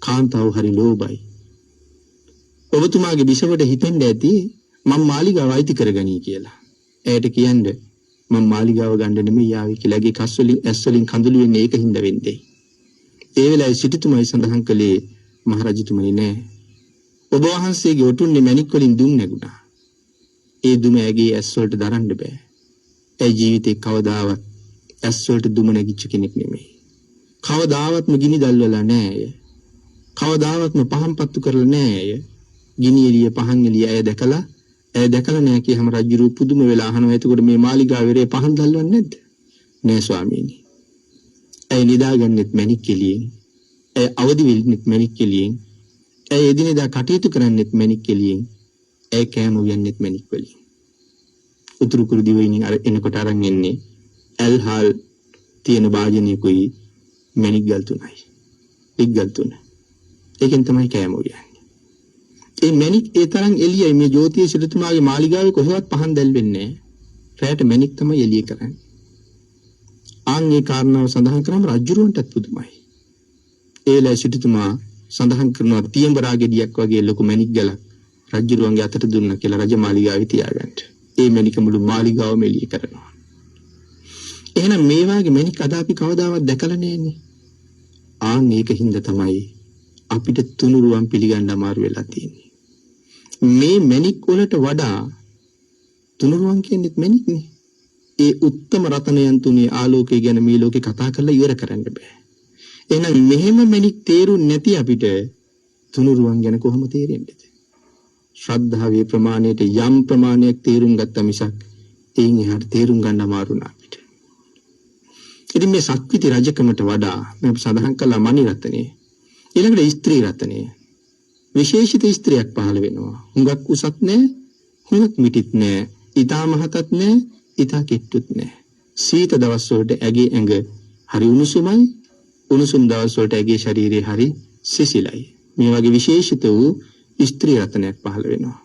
කාන්තාව හරි ලෝභයි. ඔබතුමාගේ බිසවට හිතෙන්න ඇති මම මාලිගාව අයිති කරගනී කියලා. ඇයට කියන්නේ මම මාලිගාව ගන්න නෙමෙයි ආවේ කියලා. ඇගේ කස් වලින් ඇස් වලින් කඳුළු වෙන්නේ ඒක හින්දා වෙන්නේ. ඒ වෙලාවේ සිටුතුමයි සඳහන් කළේ මහරජතුමනි නෑ. ඔබ වහන්සේගේ ඔටුන්නේ මණික් වලින් දුම් නැගුණා. ඒ දුම ඇගේ ඇස් වලට දරන්න බෑ. ඒ ජීවිතේ කවදාවත් ඇස් වලට දුම නැගිච්ච කෙනෙක් නෙමෙයි. කවදාවත්ම ගිනි දැල්වලා නෑ අය. කවදාවත්ම පහන් පත්තු කරලා නෑ අය. ගිනි එළිය පහන් එළිය ඇය දැකලා නෑ කියහම රජුරු පුදුම වෙලා අහනවා එතකොට මේ මාලිගාවේ පහන් දැල්වන්නේ නැද්ද? නෑ ස්වාමීනි. ඇය නිදාගන්නෙත් මණික් එළියෙන්. ඇය අවදි වෙන්නෙත් මණික් එළියෙන්. ඇය එදිනෙදා කටයුතු කරන්නෙත් මණික් එළියෙන්. ඇය කෑම උයන්නෙත් මණික් වලින්. උතුරු කුරු දිවයිනින් අර එනකොට අරන් එන්නේ ඇල්හාල් තියෙන වාජනයකුයි මණික් ගල් තුනයි. එක් ගල් තුන. ඒකෙන් තමයි කෑම උයන්නේ. ඒ මණික් ඒ තරම් එළියයි මේ ජෝතිය සිටුතුමාගේ මාලිගාවේ කොහෙවත් පහන් දැල්වෙන්නේ නැහැ. රැයට මණික් තමයි එළිය කරන්නේ. ආන්ගේ කාරණාව සඳහන් කරාම රජුරවන්ටත් පුදුමයි. ඒලා සිටුතුමා සඳහන් කරනවා තියඹරා ගෙඩියක් වගේ ලොකු මණික් ගලක් රජුරුවන්ගේ අතට දුන්නා කියලා රජමාලිගාවේ තියාගන්න. ඒ මණික මුළු මාලිගාවම එළිය කරනවා. එහෙනම් මේ වාගේ මණික් අද අපි කවදාවත් දැකලා නැන්නේ. ආන් ඒකින්ද තමයි අපිට තුනුරුවන් පිළිගන්න අමාරු වෙලා තියෙන්නේ. මේ මණික් වලට වඩා තුනුරුවන් කියන්නේ මණික්නේ. ඒ උත්තම රතනයන් තුනේ ආලෝකය ගැන මේ ලෝකේ කතා කරලා ඉවර කරන්න බෑ. එහෙනම් මෙහෙම මණික් තේරුම් නැති අපිට තුනුරුවන් ගැන කොහොම තේරෙන්නේද? ශ්‍රද්ධාවේ ප්‍රමාණයට යම් ප්‍රමාණයක් තේරුම් ගත්ත මිසක් එයින් එහාට තේරුම් ගන්න අමාරු නා අපිට. ඉතින් මේ සක්විති රජකමට වඩා මම සඳහන් කළා මණිරත්නය. ඊළඟට ස්ත්‍රී රත්නය. විශේෂිත ස්ත්‍රියක් පහළ වෙනවා. හුඟක් උසත් නෑ, හුඟක් මිටිත් නෑ, ඊටා මහතත් නෑ, ඊටා කෙට්ටුත් නෑ. සීත දවස් වලට ඇගේ ඇඟ හරි උණුසුමයි, උණුසුම් දවස් වලට ඇගේ ශරීරය හරි සිසිලයි. මේ වගේ විශේෂිත වූ ස්ත්‍රී රත්නයක් පහළ වෙනවා.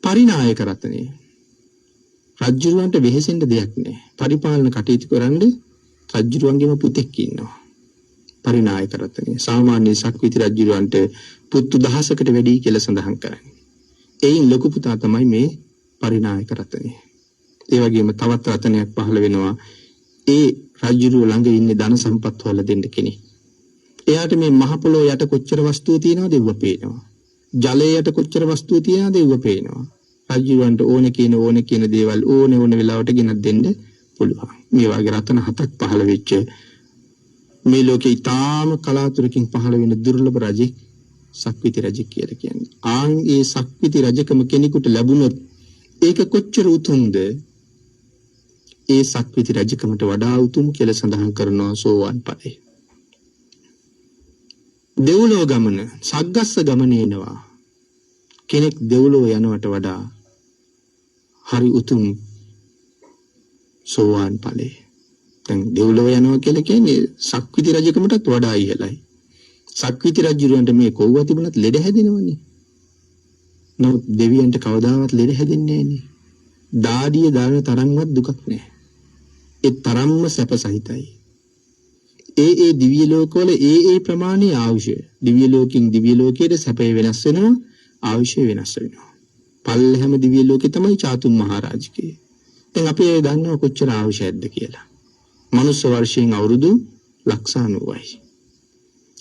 පරිනායක රත්නය. රජුරවන්ට වෙහෙසෙන්න දෙයක් නෑ. පරිපාලන කටයුතු කරන්න රජුරවන්ගේම පුතෙක් ඉන්නවා. පරිනායක රත්නය. සාමාන්‍ය සක්විති රජුරවන්ට පුතු 1000කට වැඩි කියලා සඳහන් කරන්නේ. එයින් ලොකු පුතා තමයි මේ පරිනායක රත්නය. ඒ වගේම තවත් රත්නයක් පහළ වෙනවා. ඒ රජුරුව ළඟ ඉන්නේ ධන සම්පත් හොයලා දෙන්න කෙනෙක්. එයාට මේ මහ පොළොව යට කොච්චර වස්තුව තියෙනවද ඒව පේනවා. ජලයේ යට කොච්චර වස්තුව තියෙනවද ඒව පේනවා. රජුරවන්ට ඕනේ කියන දේවල් ඕනේ වෙලාවට ගෙනත් දෙන්න පුළුවන්. මේ වගේ රත්න 7ක් පහළ වෙච්ච මේ ලෝකේ ඊටාම කලාතුරකින් පහළ වෙන දුර්ලභ රජෙක් සක්විති රජෙක් කියලා කියන්නේ. ආන් ඒ සක්විති රජකම කෙනෙකුට ලැබුණොත් ඒක කොච්චර උතුම්ද? ඒ සක්විති රජකමට වඩා උතුම් කියලා සඳහන් කරනවා සෝවාන් ඵලය. දෙව්ලොව ගමන සග්ගස්ස ගමනේනවා. කෙනෙක් දෙව්ලොව යනවට වඩා හරි උතුම් සෝවාන් ඵලය. දැන් දෙව්ලොව යනවා කියලා කියන්නේ සක්විති රජකමටත් වඩා ඉහළයි. සක්විති රජුරන්ට මේ කොව්ව තිබුණත් ලෙඩ හැදෙනවනේ. නමුත් දෙවියන්ට කවදාවත් ලෙඩ හැදෙන්නේ නැහනේ. දාඩිය දාන තරම්වත් දුකක් නැහැ. ඒ තරම්ම සැප සහිතයි. ඒ දිව්‍ය ලෝකවල ඒ ප්‍රමාණයේ ආයුෂ දිව්‍ය ලෝකෙන් දිව්‍ය ලෝකයට සැපේ වෙනස් වෙනවා, ආයුෂය වෙනස් වෙනවා. පල්ලෙහැම දිව්‍ය ලෝකේ තමයි චාතුම් මහරජකේ. දැන් අපි ඒ දන්නව කොච්චර ආයුෂයක්ද කියලා. මනුස්ස වර්ෂයෙන් අවුරුදු 90යි.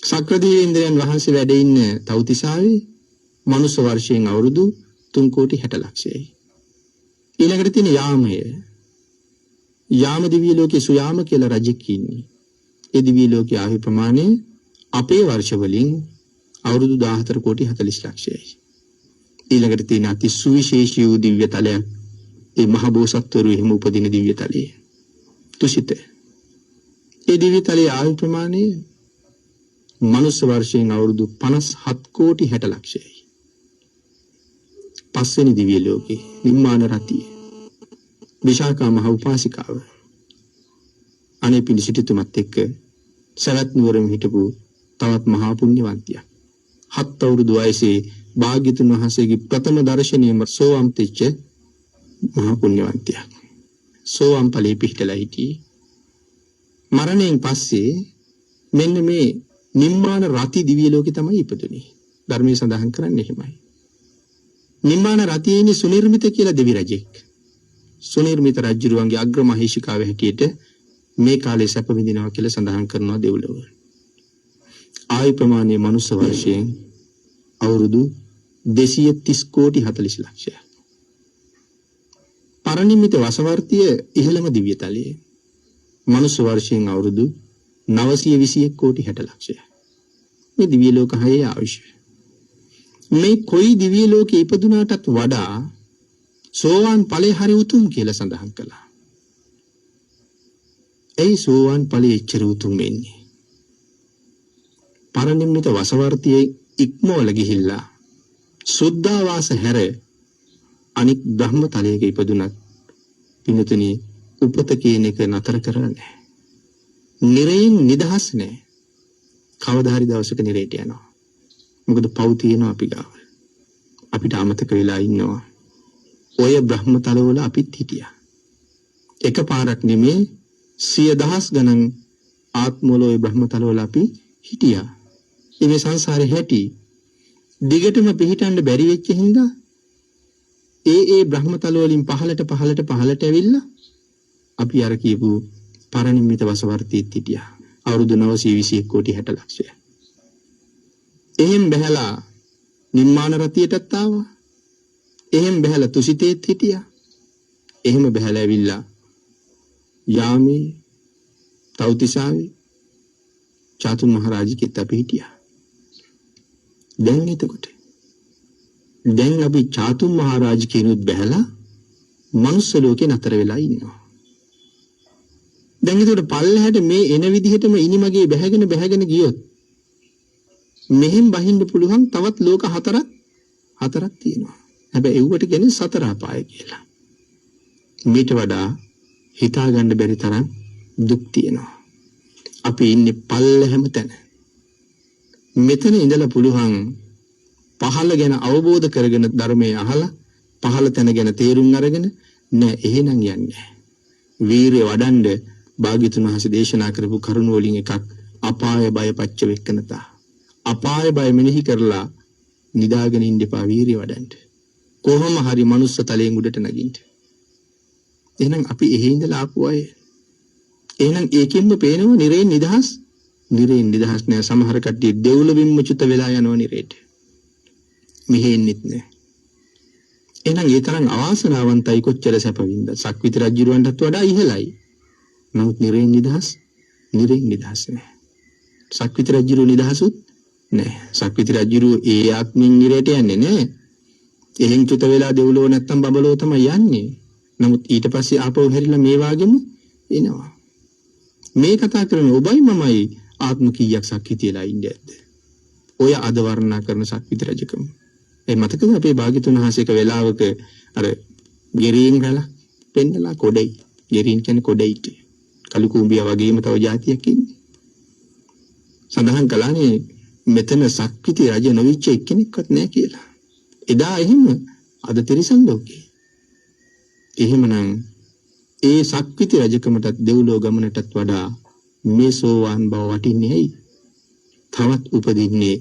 සක්‍රදේවේන්ද්‍රයන් වහන්සේ වැඩ ඉන්න තව්තිසාවේ මනුස්ස වර්ෂයෙන් අවුරුදු 3,60,00,000යි. ඊළඟට තියෙන යාමය. යාම දිව්‍ය ලෝකේ සුයාම කියලා රජෙක් ඉන්නේ. ඒ දිව්‍ය ලෝකයේ ආයු ප්‍රමාණය අපේ වර්ෂ වලින් අවුරුදු 14,40,00,000යි. ඊළඟට තියෙන අති සුවිශේෂී වූ දිව්‍ය තලයක් ඒ මහ බෝසත්වරු එහෙම උපදින දිව්‍ය තලයේ. තුසිත. ඒ දිව්‍ය තලයේ ආයු ප්‍රමාණය මනුස්ස වර්ෂයෙන් අවුරුදු 57,60,00,000යි. පස්වෙනි දිව්‍ය ලෝකේ නිම්මාන රතිය. විශාඛා මහ උපාසිකාව. අනේ පිළිසිටිතුමත් එක්ක සවැත් නුවරම හිටපු තවත් මහා පුණ්‍යවන්තියක්. 7 අවුරුදු වයසේ භාග්‍යතුන් වහන්සේගේ ප්‍රථම දර්ශනයේම සෝවාන් වෙච්ච මහා පුණ්‍යවන්තියක්. සෝවාන් ඵලයේ පිහිටලා හිටියේ. මරණයෙන් පස්සේ මෙන්න මේ නිම්මාන රති දිව්‍ය ලෝකේ තමයි ඉපදුනේ. ධර්මයේ සඳහන් කරන්නේ එහෙමයි. නිම්මාන රතියේ ඉන්නේ සුනිර්මිත කියලා දෙවි රජෙක්. සුනිර්මිත රජුරුවන්ගේ අග්‍රමහේෂිකාව හැටියට මේ කාලේ සැප විඳිනවා කියලා සඳහන් කරනවා දෙව්ලොව. ආයු ප්‍රමාණය මනුස්ස වර්ෂයෙන් අවුරුදු 230,40,00,000. පරිනිම්මිත වසවර්තිය ඉහළම දිව්‍ය තලයේ මනුස්ස වර්ෂයෙන් අවුරුදු 921,60,00,000. මේ දිව්‍ය ලෝක හයේ ආයුෂ. මේ කොයි දිව්‍ය ලෝකේ ඉපදුනාටත් වඩා සෝවාන් ඵලයේ හරි උතුම් කියලා සඳහන් කළා. ඒ සෝවාන් ඵලයේ ඉච්ඡර උතුම් වෙන්නේ. පරිනිම්මිත වසවර්තියේ ඉක්මවල ගිහිල්ලා සුද්ධාවාස හැර අනික් බ්‍රහ්ම තලයක ඉපදුනත් පින්තුනි උපත කියන එක නතර කරලා නැහැ. නිරයෙන් නිදහස් නැහැ. කවදා හරි දවසක නිරයට යනවා. මොකද පව් තියෙනවා අපි ගාව. අපිට අමතක වෙලා ඉන්නවා. ඔය බ්‍රහ්ම තලවල අපිත් හිටියා. එකපාරක් නෙමේ 100,000 ගණන් ආත්මවල ඔය බ්‍රහ්ම තලවල අපි හිටියා. මේ සංසාරේ හැටි දිගටම පිහිටන්න බැරි වෙච්ච හින්දා ඒ බ්‍රහ්ම තල වලින් පහළට ඇවිල්ලා අපි අර කියපු පරිනිම්මිත වසවර්තියෙත් හිටියා. අවුරුදු 921,60,00,000. එහෙන් බැහැලා නිම්මාන රතියටත් ආවා. එහෙන් බැහැලා තුසිතේත් හිටියා. එහෙම බැහැලා ඇවිල්ලා යාමේ තව්තිසාවේ චාතුම් මහරජකෙත් අපි හිටියා. දැන් එතකොට දැන් අපි චාතුම් මහරජකිනුත් බැහැලා මනුස්ස ලෝකේ නතර වෙලා ඉන්නවා. දැන් එතකොට පල්ලෙහාට මේ එන විදිහටම ඉනිමගේ බැහැගෙන ගියොත් මෙහෙන් බහින්න පුළුවන් තවත් ලෝක හතරක් තියෙනවා. හැබැයි ඒවට කියන්නේ සතර අපාය කියලා. මේට වඩා හිතා ගන්න බැරි තරම් දුක් තියෙනවා. අපි ඉන්නේ පල්ලෙහැම තැන. මෙතන ඉඳලා පුළුවන් පහළ ගැන අවබෝධ කරගෙන ධර්මයේ අහලා පහළ තැන ගැන තේරුම් අරගෙන නෑ එහෙනම් යන්නේ. වීරිය වඩන්ඩ භාග්‍යතුන් වහන්සේ දේශනා කරපු කරුණ වලින් එකක් අපාය බය පච්ච වෙක්කනතා. අපාය බය මෙනෙහි කරලා නිදාගෙන ඉන්න එපා වීරිය වඩන්ඩ. කොහොම හරි මනුස්ස තලයෙන් උඩට නගින්න. එහෙනම් අපි එහෙ ඉඳලා ආපු අය. එහෙනම් ඒකෙන්ම පේනවා නිරේන් නිදහස්. නිරේන් නිදහස් නෑ සමහර කට්ටිය දෙව්ලොවින්ම චුත වෙලා යනවා නිරේට. මෙහෙ ඉන්නෙත් නෑ. එහෙනම් ඒ තරම් අවාසනාවන්තයි කොච්චර සැප වින්ද. සක්විති රජුරවන්ටත් වඩා ඉහළයි. නමුත් නිරේන් නිදහස් නෑ. සක්විති රජුරු නිදහසුත් නෑ. සක්විති රජුරු ඒ ආත්මින් නිරේට යන්නේ නෑ. එහෙන් චුත වෙලා දෙව්ලොව නැත්තම් බබලෝ තමයි යන්නේ. නමුත් ඊට පස්සේ ආපහු හැරිලා මේ වාගෙම එනවා. මේ කතා කරන ඔබයි මමයි ආත්ම කීයක් සක්විතියලා ඉන්නේ ඇද්ද? ඔය අද වර්ණනා කරන සක්විති රජකම. ඒ මතකද අපේ භාග්‍යතුන් වහන්සේක වෙලාවක අර ගෙරීන් ගල පෙන්නලා කොඩයි. ගෙරීන් කියන්නේ කොඩයිට. කලු කුඹියා වගේම තව જાතියක් ඉන්නේ. සඳහන් කළානේ මෙතන සක්විති රජ නොවිච්ච එක්කෙනෙක්වත් නැහැ කියලා. එදා එහෙම අද තිරිසන් ලෝකේ. එහෙමනම් ඒ සක්විති රජකමටත් දෙව්ලොව ගමනටත් වඩා මේ සෝවාන් බව වටින්නේ ඇයි? තවත් උපදින්නේ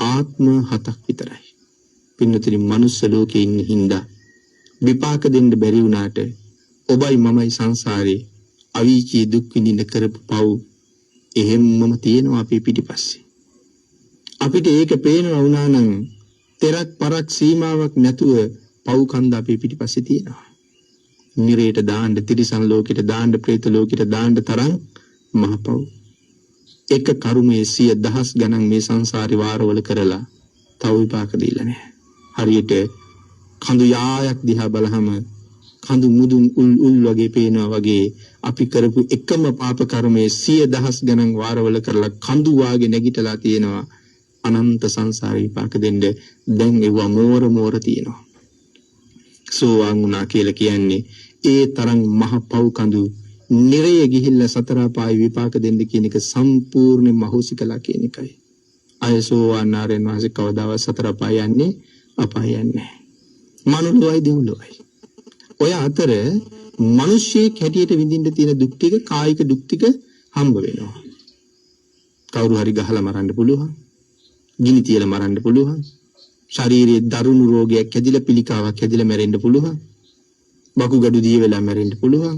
ආත්ම 7ක් විතරයි. පින්නතුනි මනුස්ස ලෝකේ ඉන්න හින්දා විපාක දෙන්න බැරි වුණාට ඔබයි මමයි සංසාරේ අවීචී දුක් විඳින කරපු පව් එහෙම්මම තියෙනවා අපේ පිටිපස්සේ. අපිට ඒක පේනවා වුණා නම් තෙරක් පරක් සීමාවක් නැතුව පව් කන්ද අපේ පිටිපස්සේ තියෙනවා. නිරේට දාන්න, තිරිසන් ලෝකෙට දාන්න, പ്രേත ලෝකෙට දාන්න තරම් මහ පව්. එක කර්මයේ 100,000 ගණන් මේ සංසාරේ වාරවල කරලා තව විපාක දීලා නැහැ. හරියට කඳු යායක් දිහා බලහම කඳු මුදුන් උල් වගේ පේනවා වගේ අපි කරපු එකම පාප කර්මයේ 100,000 ගණන් වාරවල කරලා කඳු වාගේ නැගිටලා තියෙනවා. අනන්ත සංසාර විපාක දෙන්න දැන් ඒව මෝර තියෙනවා. සෝවාන් වුණා කියලා කියන්නේ ඒ තරම් මහ පව් කඳු නිරය ගිහිල්ලා සතර පායි විපාක දෙන්න කියන එක සම්පූර්ණයෙන්ම අහෝසි කළා කියන එකයි. අය සෝවාන් ආරයන් වහන්සේ කවදාවත් සතර පායි යන්නේ අපාය යන්නේ. මනුලොවයි දෙව්ලොවයි. ඔය අතර මිනිස්සෙක් හැටියට විඳින්න තියෙන දුක් ටික, කායික දුක් ටික හම්බ වෙනවා. කවුරු හරි ගහලා මරන්න පුළුවන්. ගිනි තියලා මරන්න පුළුවන්. ශරීරයේ දරුණු රෝගයක් හැදිලා පිළිකාවක් හැදිලා මැරෙන්න පුළුවන්. වකුගඩු දිය වෙලා මැරෙන්න පුළුවන්.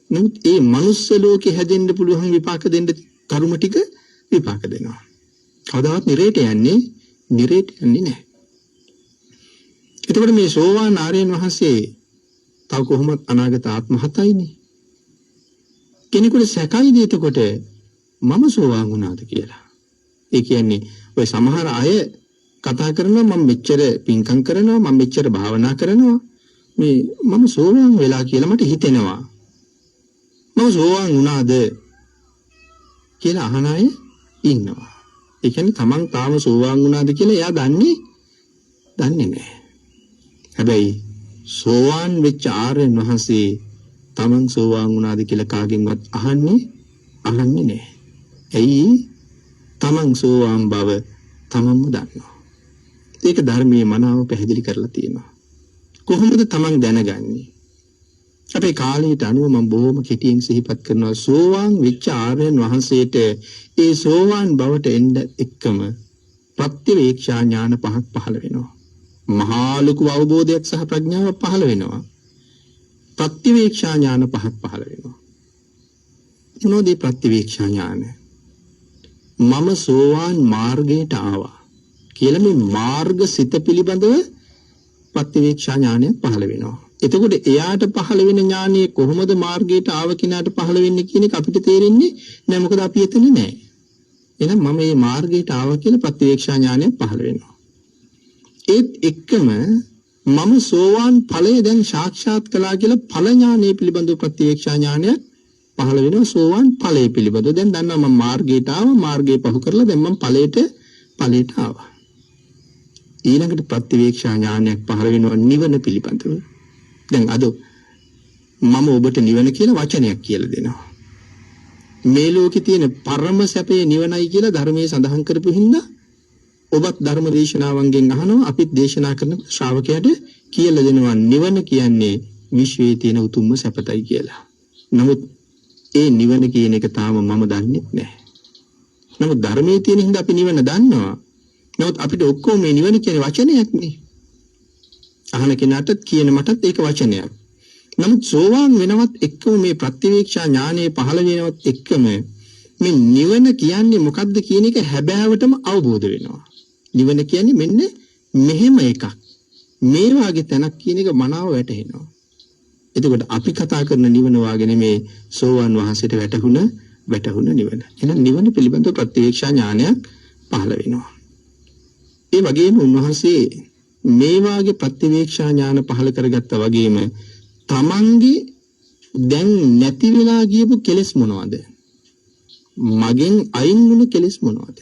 නමුත් ඒ මනුස්ස ලෝකේ හැදෙන්න පුළුවන් විපාක දෙන්න කර්ම ටික විපාක දෙනවා. කවදාවත් නිරේට යන්නේ නැහැ. එතකොට මේ සෝවාන් ආර්යයන් වහන්සේ තව කොහොමද අනාගත ආත්ම 7යිනේ. කෙනෙකුට සැකයිද එතකොට මම සෝවාන් වුණාද කියලා. ඒ කියන්නේ ඔය සමහර අය කතා කරනවා මම මෙච්චර පින්කම් කරනවා මම මෙච්චර භාවනා කරනවා මේ මම සෝවාන් වෙලා කියලා මට හිතෙනවා. මම සෝවාන් වුණාද කියලා අහන අය ඉන්නවා. ඒ කියන්නේ තමන් තාම සෝවාන් වුණාද කියලා එයා දන්නේ නැහැ. හැබැයි සෝවාන් වෙච්ච ආර්යයන් වහන්සේ තමන් සෝවාන් වුණාද කියලා කාගෙන්වත් අහන්නේ නැහැ. ඇයි? තමන් සෝවාන් බව තමන්ම දන්නවා. ඒක ධර්මයේ මනාව පැහැදිලි කරලා තියෙනවා. කොහොමද තමන් දැනගන්නේ? අපේ කාලයට අනුව මම බොහොම කෙටියෙන් සිහිපත් කරනවා සෝවාන් වෙච්ච ආර්යයන් වහන්සේට ඒ සෝවාන් බවට එන්න එක්කම ප්‍රත්‍යවේක්ෂා ඥාන 5ක් පහළ වෙනවා. මහා ලොකු අවබෝධයක් සහ ප්‍රඥාවක් පහළ වෙනවා. ප්‍රත්‍යවේක්ෂා ඥාන 5ක් පහළ වෙනවා. මොනෝද ප්‍රත්‍යවේක්ෂා ඥාන? මම සෝවාන් මාර්ගයට ආවා කියලා මේ මාර්ග සිත පිළිබඳව ප්‍රත්‍යවේක්ෂා ඥානය පහළ වෙනවා. එතකොට එයාට පහළ වෙන ඥානය කොහොමද මාර්ගයට ආව කෙනාට පහළ වෙන්නේ කියන එක අපිට තේරෙන්නේ නැහැ. මොකද අපි එතන නැහැ. එහෙනම් මම මේ මාර්ගයට ආවා කියලා ප්‍රත්‍යවේක්ෂා ඥානය පහළ වෙනවා. ඒත් එක්කම මම සෝවාන් ඵලය දැන් සාක්ෂාත් කළා කියලා ඵල ඥානය පිළිබඳව ප්‍රත්‍යවේක්ෂා ඥානය පහළ වෙනවා. සෝවාන් ඵලය පිළිබඳව දැන් දන්නවා මම මාර්ගයට ආවා, මාර්ගය පහු කරලා දැන් මම ඵලයට ආවා. ඊළඟට ප්‍රත්‍යවේක්ෂා ඥානයක් පහළ වෙනවා නිවන පිළිබඳව. දැන් අද මම ඔබට නිවන කියලා වචනයක් කියලා දෙනවා. මේ ලෝකේ තියෙන පරම සැපේ නිවනයි කියලා ධර්මයේ සඳහන් කරපු හින්දා ඔබත් ධර්ම දේශනාවන්ගෙන් අහනවා, අපිත් දේශනා කරන ශ්‍රාවකයාට කියලා දෙනවා නිවන කියන්නේ විශ්වයේ තියෙන උතුම්ම සැපතයි කියලා. නමුත් ඒ නිවන කියන එක තාම මම දන්නේ නැහැ. නමුත් ධර්මයේ තියෙන හින්දා අපි නිවන දන්නවා. නමුත් අපිට ඔක්කොම මේ නිවන කියන වචනයක් නේ. අහන කෙනාට කියන මටත් ඒක වචනයක්. නමුත් සෝවාන් වෙනවත් එක්කම මේ ප්‍රත්‍යවේක්ෂා ඥානය පහළ වෙනවත් එක්කම මේ නිවන කියන්නේ මොකක්ද කියන එක හැබෑවටම අවබෝධ වෙනවා. නිවන කියන්නේ මෙන්න මෙහෙම එකක්. මේ වාගේ තැනක් කියන එක මනාව වැටහෙනවා. එතකොට අපි කතා කරන නිවන වාගේ නෙමේ සෝවාන් වහන්සේට වැටහුණ නිවන. එහෙනම් නිවන පිළිබඳව ප්‍රත්‍යවේක්ෂා ඥානයක් පහළ වෙනවා. ඒ වගේම උන්වහන්සේ මේ වාගේ ප්‍රත්‍යවේක්ෂා ඥාන පහළ කරගත්තා වගේම තමන්ගේ දැන් නැති වෙලා ගියපු කෙලෙස් මොනවද? මගෙන් අයින් වුණ කෙලෙස් මොනවද?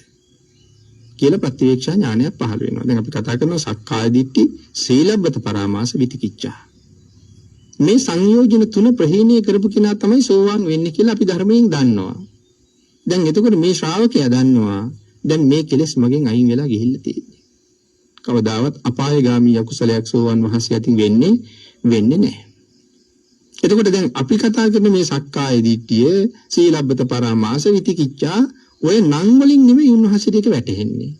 කියලා ප්‍රත්‍යවේක්ෂා ඥානයක් පහළ වෙනවා. දැන් අපි කතා කරනවා සක්කාය දිට්ඨි, සීලබ්බත පරාමාස, විතිකිච්ඡා. මේ සංයෝජන තුන ප්‍රහීණය කරපු කෙනා තමයි සෝවාන් වෙන්නේ කියලා අපි ධර්මයෙන් දන්නවා. දැන් එතකොට මේ ශ්‍රාවකයා දන්නවා දැන් මේ කෙලෙස් මගෙන් අයින් වෙලා ගිහිල්ලා තියෙන්නේ. කවදාවත් අපායগামী අකුසලයක් සෝවාන් වහන්සේ අතින් වෙන්නේ නැහැ. එතකොට දැන් අපි කතා කරන මේ සක්කාය දිට්ඨිය, සීලබ්බත පරාමාස, විතිකිච්ඡා ඔය නම් වලින් නෙමෙයි උන්වහන්සේට ඒක වැටහෙන්නේ.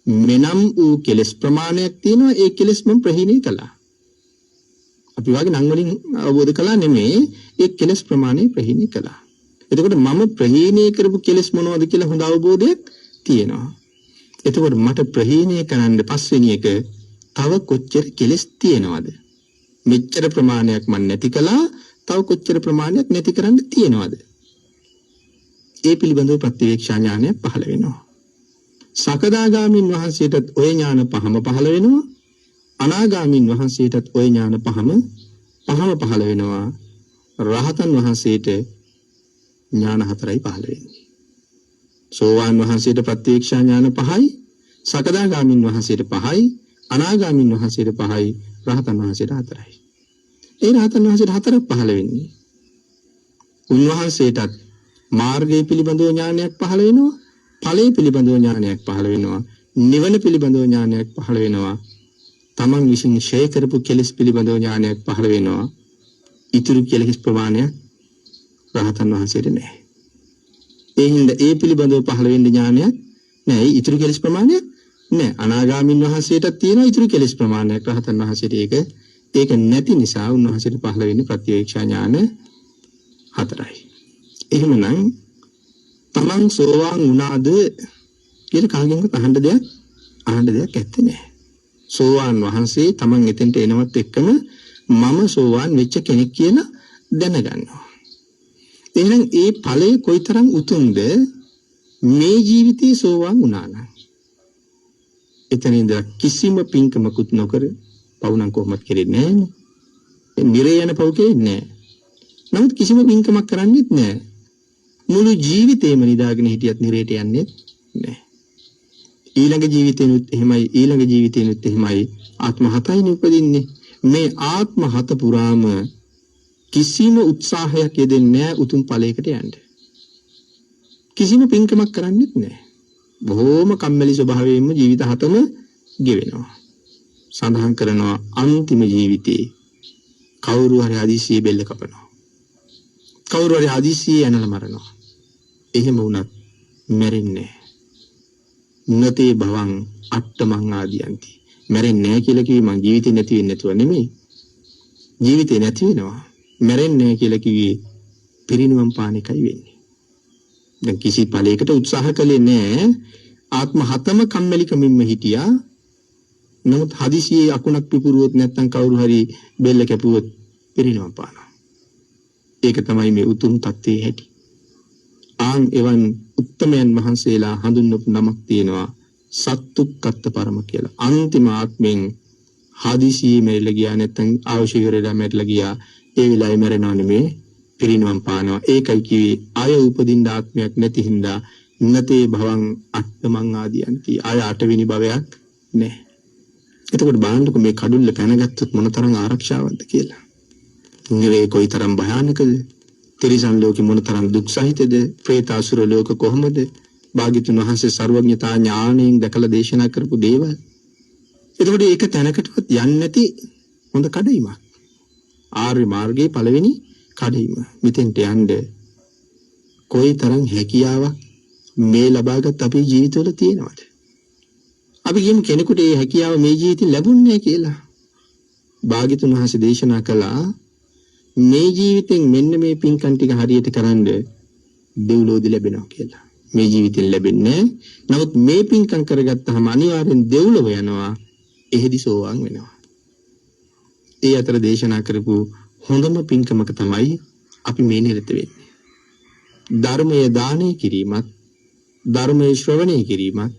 මෙනම් වූ කෙලස් ප්‍රමාණයක් තියෙනවා, ඒ කෙලස් මම ප්‍රහීණය කළා. අපි වාගේ නම් වලින් අවබෝධ කළා නෙමෙයි, ඒ කෙලස් ප්‍රමාණය ප්‍රහීණය කළා. එතකොට මම ප්‍රහීණය කරපු කෙලස් මොනවද කියලා හොඳ අවබෝධයක් තියෙනවා. එතකොට මට ප්‍රහීණය කරන්න පස්වෙනි එක තව කොච්චර කෙලස් තියෙනවද? මෙච්චර ප්‍රමාණයක් මම නැති කළා, තව කොච්චර ප්‍රමාණයක් නැති කරන්න තියෙනවද? ඒ පිළිබඳව ප්‍රතිවේක්ෂා ඥානය පහළ වෙනවා. සකදාගාමින් වහන්සේටත් ওই ඥාන පහම පහළ වෙනවා. අනාගාමින් වහන්සේටත් ওই ඥාන පහම පහළ වෙනවා. රහතන් වහන්සේට ඥාන හතරයි පහළ වෙන්නේ. සෝවාන් වහන්සේට ප්‍රතිවේක්ෂා ඥාන පහයි, සකදාගාමින් වහන්සේට පහයි, අනාගාමින් වහන්සේට පහයි, රහතන් වහන්සේට හතරයි. ඒ රහතන් වහන්සේට හතරක් පහළ වෙන්නේ. උන්වහන්සේටත් මාර්ගය පිළිබඳව ඥානයක් පහළ වෙනවා, ඵලය පිළිබඳව ඥානයක් පහළ වෙනවා, නිවන පිළිබඳව ඥානයක් පහළ වෙනවා, තමන් විසින් ෂේ කරපු කෙලෙස් පිළිබඳව ඥානයක් පහළ වෙනවා. ඉතුරු කෙලෙස් ප්‍රමාණයක් රහතන් වහන්සේට නැහැ. ඒ හින්දා ඒ පිළිබඳව පහළ වෙන්න ඥානයක් නැහැ. ඉතුරු කෙලෙස් ප්‍රමාණයක් නැහැ. අනාගාමින් වහන්සේටත් තියෙනවා ඉතුරු කෙලෙස් ප්‍රමාණයක්. රහතන් වහන්සේට ඒක නැති නිසා උන්වහන්සේට පහළ වෙන්නේ ප්‍රතිවේක්ෂා ඥාන හතරයි. එහෙමනම් තමන් සෝවාන් වුණාද කියලා කාගෙන්වත් අහන්න දෙයක් ඇත්තේ නැහැ. සෝවාන් වහන්සේ තමන් එතෙන්ට එනවත් එක්කම මම සෝවාන් වෙච්ච කෙනෙක් කියලා දැනගන්නවා. එහෙනම් ඒ ඵලය කොයිතරම් උතුම්ද මේ ජීවිතේ සෝවාන් වුණා නම්. එතනින්ද කිසිම පින්කමකුත් නොකර පවුනම් කොහොමද කෙරෙන්නේ නැහැ. නිරේ යන පව් කෙරෙන්නේ නැහැ. නමුත් කිසිම පින්කමක් කරන්නේත් නැහැ. මුළු ජීවිතේම නිදාගෙන හිටියත් නිරේට යන්නේ නැහැ. ඊළඟ ජීවිතේනුත් එහෙමයි ආත්ම හතයිනේ උපදින්නේ. මේ ආත්ම හත පුරාම කිසිම උත්සාහයක් යෙදෙන්නේ නැහැ උතුම් ඵලයකට යන්න. කිසිම පින්කමක් කරන්නේත් නැහැ. බොහෝම කම්මැලි ස්වභාවයෙන්ම ජීවිත හතම ගෙවෙනවා. සඳහන් කරනවා අන්තිම ජීවිතේ කවුරු හරි හදිස්සියේ බෙල්ල කපනවා. කවුරු හරි හදිස්සියේ ඇනලා මරනවා. එහෙම වුණත් මැරෙන්නේ නැහැ. නතේ භවං අට්ඨමං ආදියන්ති. මැරෙන්නේ නැහැ කියලා කිව්වේ මං ජීවිතේ නැති වෙන්නේ නැතුව නෙමෙයි. ජීවිතේ නැති වෙනවා. මැරෙන්නේ නැහැ කියලා කිව්වේ පිරිනිවන් පාන එකයි වෙන්නේ. දැන් කිසි ඵලයකට උත්සාහ කළේ නැහැ. ආත්ම හතම කම්මැලිකමින්ම හිටියා. නමුත් හදිසියේ අකුණක් පිපුරුවොත් නැත්නම් කවුරු හරි බෙල්ල කැපුවොත් පිරිනිවන් පානවා. ඒක තමයි මේ උතුම් තත්ත්වයේ හැටි. ආන් එවන් උත්තමයන් වහන්සේලා හඳුන්වපු නමක් තියෙනවා සත්තුක්කත්ත පරම කියලා. අන්තිම ආත්මෙන් හදිසියේ මෙරිලා ගියා නැත්නම් අවශ්‍ය වෙරලා මෙරිලා ගියා. ඒ වෙලාවේ මැරෙනව නෙමේ පිරිනිවන් පානවා. ඒකයි කිව්වේ ආය උපදින්න ආත්මයක් නැති හින්දා නතේ භවං අට්ඨමං ආදියන්ති. ආය අටවෙනි භවයක් නැහැ. එතකොට බලන්නකො මේ කඩුල්ල පැනගත්තොත් මොනතරම් ආරක්ෂාවක්ද කියලා. නිරේ කොයිතරම් භයානකද? තිරිසන් ලෝකෙ මොනතරම් දුක් සහිතද? പ്രേතාසුර ලෝක කොහොමද? භාග්‍යතුන් වහන්සේ සර්වඥතා ඥාණයෙන් දැකලා දේශනා කරපු දේවල්. එතකොට ඒක තැනකටවත් යන්නේ නැති හොඳ කඩයිමක්. ආර්ය මාර්ගයේ පළවෙනි කඩයිම. මෙතෙන්ට යන්න කොයිතරම් හැකියාවක් මේ ලබාගත් අපේ ජීවිතවල තියෙනවද? අපි කියමු කෙනෙකුට මේ හැකියාව මේ ජීවිතේ ලැබුණේ නැහැ කියලා. භාග්‍යතුන් වහන්සේ දේශනා කළා මේ ජීවිතෙන් මෙන්න මේ පින්කම් ටික හරියට කරන්ඩ දෙව්ලෝදි ලැබෙනවා කියලා. මේ ජීවිතෙන් ලැබෙන්නේ. නමුත් මේ පින්කම් කරගත්තාම අනිවාර්යෙන් දෙව්ලොව යනවා. එහෙදි සෝවාන් වෙනවා. ඒ අතර දේශනා කරපු හොඳම පින්කමක තමයි අපි මේ නිරත වෙන්නේ. ධර්මයේ දානය කිරීමත්, ධර්මයේ ශ්‍රවණය කිරීමත්,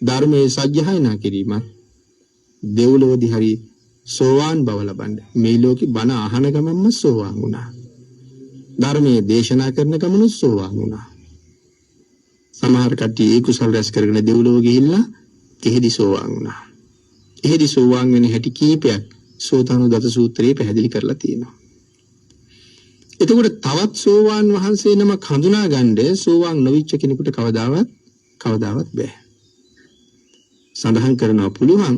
ධර්මයේ සජ්ජායනා කිරීමත් දෙව්ලොවදී හරි සෝවාන් බව ලබන්න. මේ ලෝකේ බණ අහන ගමන්ම සෝවාන් වුණා. ධර්මයේ දේශනා කරන ගමන් සෝවාන් වුණා. සමහර කට්ටිය ඒ කුසල රැස් කරගෙන දෙව්ලොව ගිහිල්ලා එහෙදි සෝවාන් වුණා. එහෙදි සෝවාන් වෙන හැටි කීපයක් සෝතානුදත සූත්‍රයේ පැහැදිලි කරලා තියෙනවා. එතකොට තවත් සෝවාන් වහන්සේ නමක් හඳුනා ගන්න සෝවාන් නොවිච්ච කෙනෙකුට කවදාවත් බෑ. සඳහන් කරනවා පුළුවන්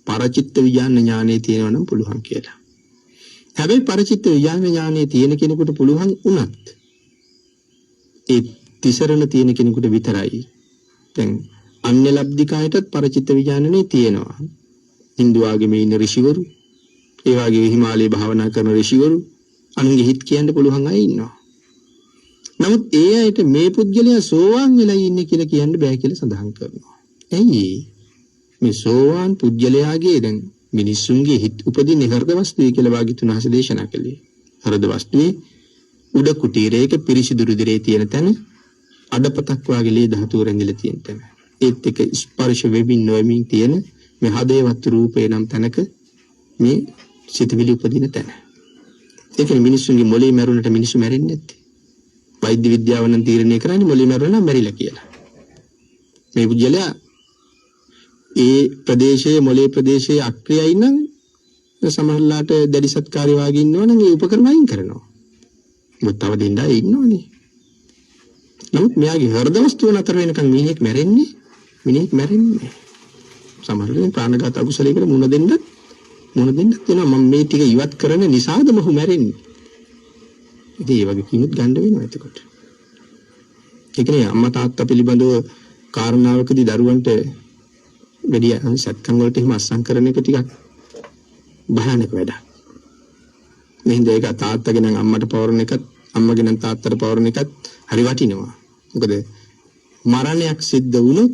පරචිත්ත විඥාන ඥානෙ තියෙනවා නම් පුළුවන් කියලා. හැබැයි පරචිත්ත විඥාන ඥානයේ තියෙන කෙනෙකුට පුළුවන් උනත් ඒ තිසරණ තියෙන කෙනෙකුට විතරයි. දැන් අන්‍ය ලබ්ධිකායටත් පරචිත්ත විඥානනේ තියෙනවා. Hindu ආගමේ ඉන්න ඍෂිවරු, ඒ වගේ හිමාලයේ භාවනා කරන ඍෂිවරු, අනුන්ගේ හිත් කියන්න පුළුවන් අය ඉන්නවා. නමුත් ඒ අයට මේ පුද්ගලයා සෝවාන් වෙලා ඉන්නේ කියලා කියන්න බෑ කියලා සඳහන් කරනවා. ඇයි මේ සෝවාන් පුද්ගලයාගේ දැන් මිනිස්සුන්ගේ හිත උපදින්නේ හෘද වස්තුවේ කියලා භාග්‍යතුන් වහන්සේ දේශනා කළේ. හෘද වස්තුවේ උඩ කුටීරයක පිරිසිදු රුධිරේ තියෙන තැන අඩපතක් වාගේ ලේ ධාතුව රැඳිලා තියෙන තැන. ඒත් එක ස්පර්ශ වෙමින් නොවෙමින් තියෙන මේ හදේවත් රූපේ නම් තැනක මේ සිතවිලි උපදින තැන. ඒකනේ මිනිස්සුන්ගේ මොළේ මැරුණට මිනිස්සු මැරෙන්නේ නැත්තේ. වෛද්‍ය විද්‍යාව නම් තීරණය කරන්නේ මොළේ මැරුණා මැරිලා කියලා. මේ පුජ්‍යලයා ඒ ප්‍රදේශයේ මොළේ ප්‍රදේශයේ අක්‍රියයි නම් සමහරලාට දැඩි සත්කාරය වාගේ ඉන්නවනම් ඒ උපකරණ අයින් කරනවා. මොකද තව දෙන්නයි ඉන්නවනේ. නමුත් මෙයාගේ හෘද වස්තුව නතර වෙනකන් මිනිහෙක් මැරෙන්නේ. සමහරවිට ප්‍රාණඝාත අකුසලයකට මුණ දෙන්නත් වෙනවා. මම මේ ටික ඉවත් කරන නිසාද මොහු මැරෙන්නේ. ඉතින් ඒ වගේ කිනුත් ගන්න වෙනවා එතකොට. ඒ කියන්නේ අම්මා තාත්තා පිළිබඳව කාරණාවකදී දරුවන්ට වැඩි සත්කම් වලට හිම අස්සම් කරන එක ටිකක් භයානක වැඩක්. මෙහිඳ ඒක තාත්තගේ නම් අම්මට පවරන එකත් අම්මගේ නම් තාත්තට පවරන එකත් හරි වටිනවා. මොකද මරණයක් සිද්ධ වුණොත්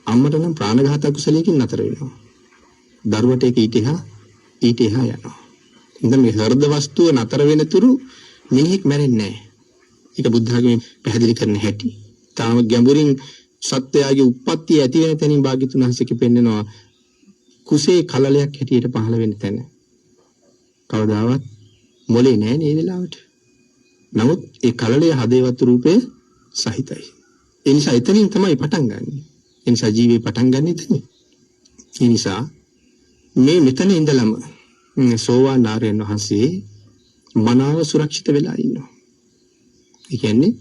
අම්මට නම් ප්‍රාණඝාත කුසලයකින් නතර වෙනවා. දරුවට ඒක ඊට එහා යනවා. ඉතින් මේ හෘද වස්තුව නතර වෙන තුරු මිනිහෙක් මැරෙන්නේ නැහැ. ඒක බුද්ධ ආගමේ පැහැදිලි කරන හැටි. තාම ගැඹුරින් සත්‍යයේ උප්පත්තිය ඇති වෙන තැනින් භාග්‍යතුන් වහන්සේ පෙන්නනවා කුසේ කලලයක් හැටියට පහළ වෙන තැන. කවදාවත් මොලේ නැහැ මේ වෙලාවට. නමුත් ඒ කලලයේ හදේවත් රූපේ සහිතයි. ඒ නිසා එතනින් තමයි පටන් ගන්නෙ. ඒ නිසා ජීවේ පටන් ගන්නෙ එතනින්. ඒ නිසා මේ මෙතන ඉඳලම සෝවාන් ආර්යයන් වහන්සේ මනාව සුරක්ෂිත වෙලා ඉන්නවා. ඒ කියන්නේ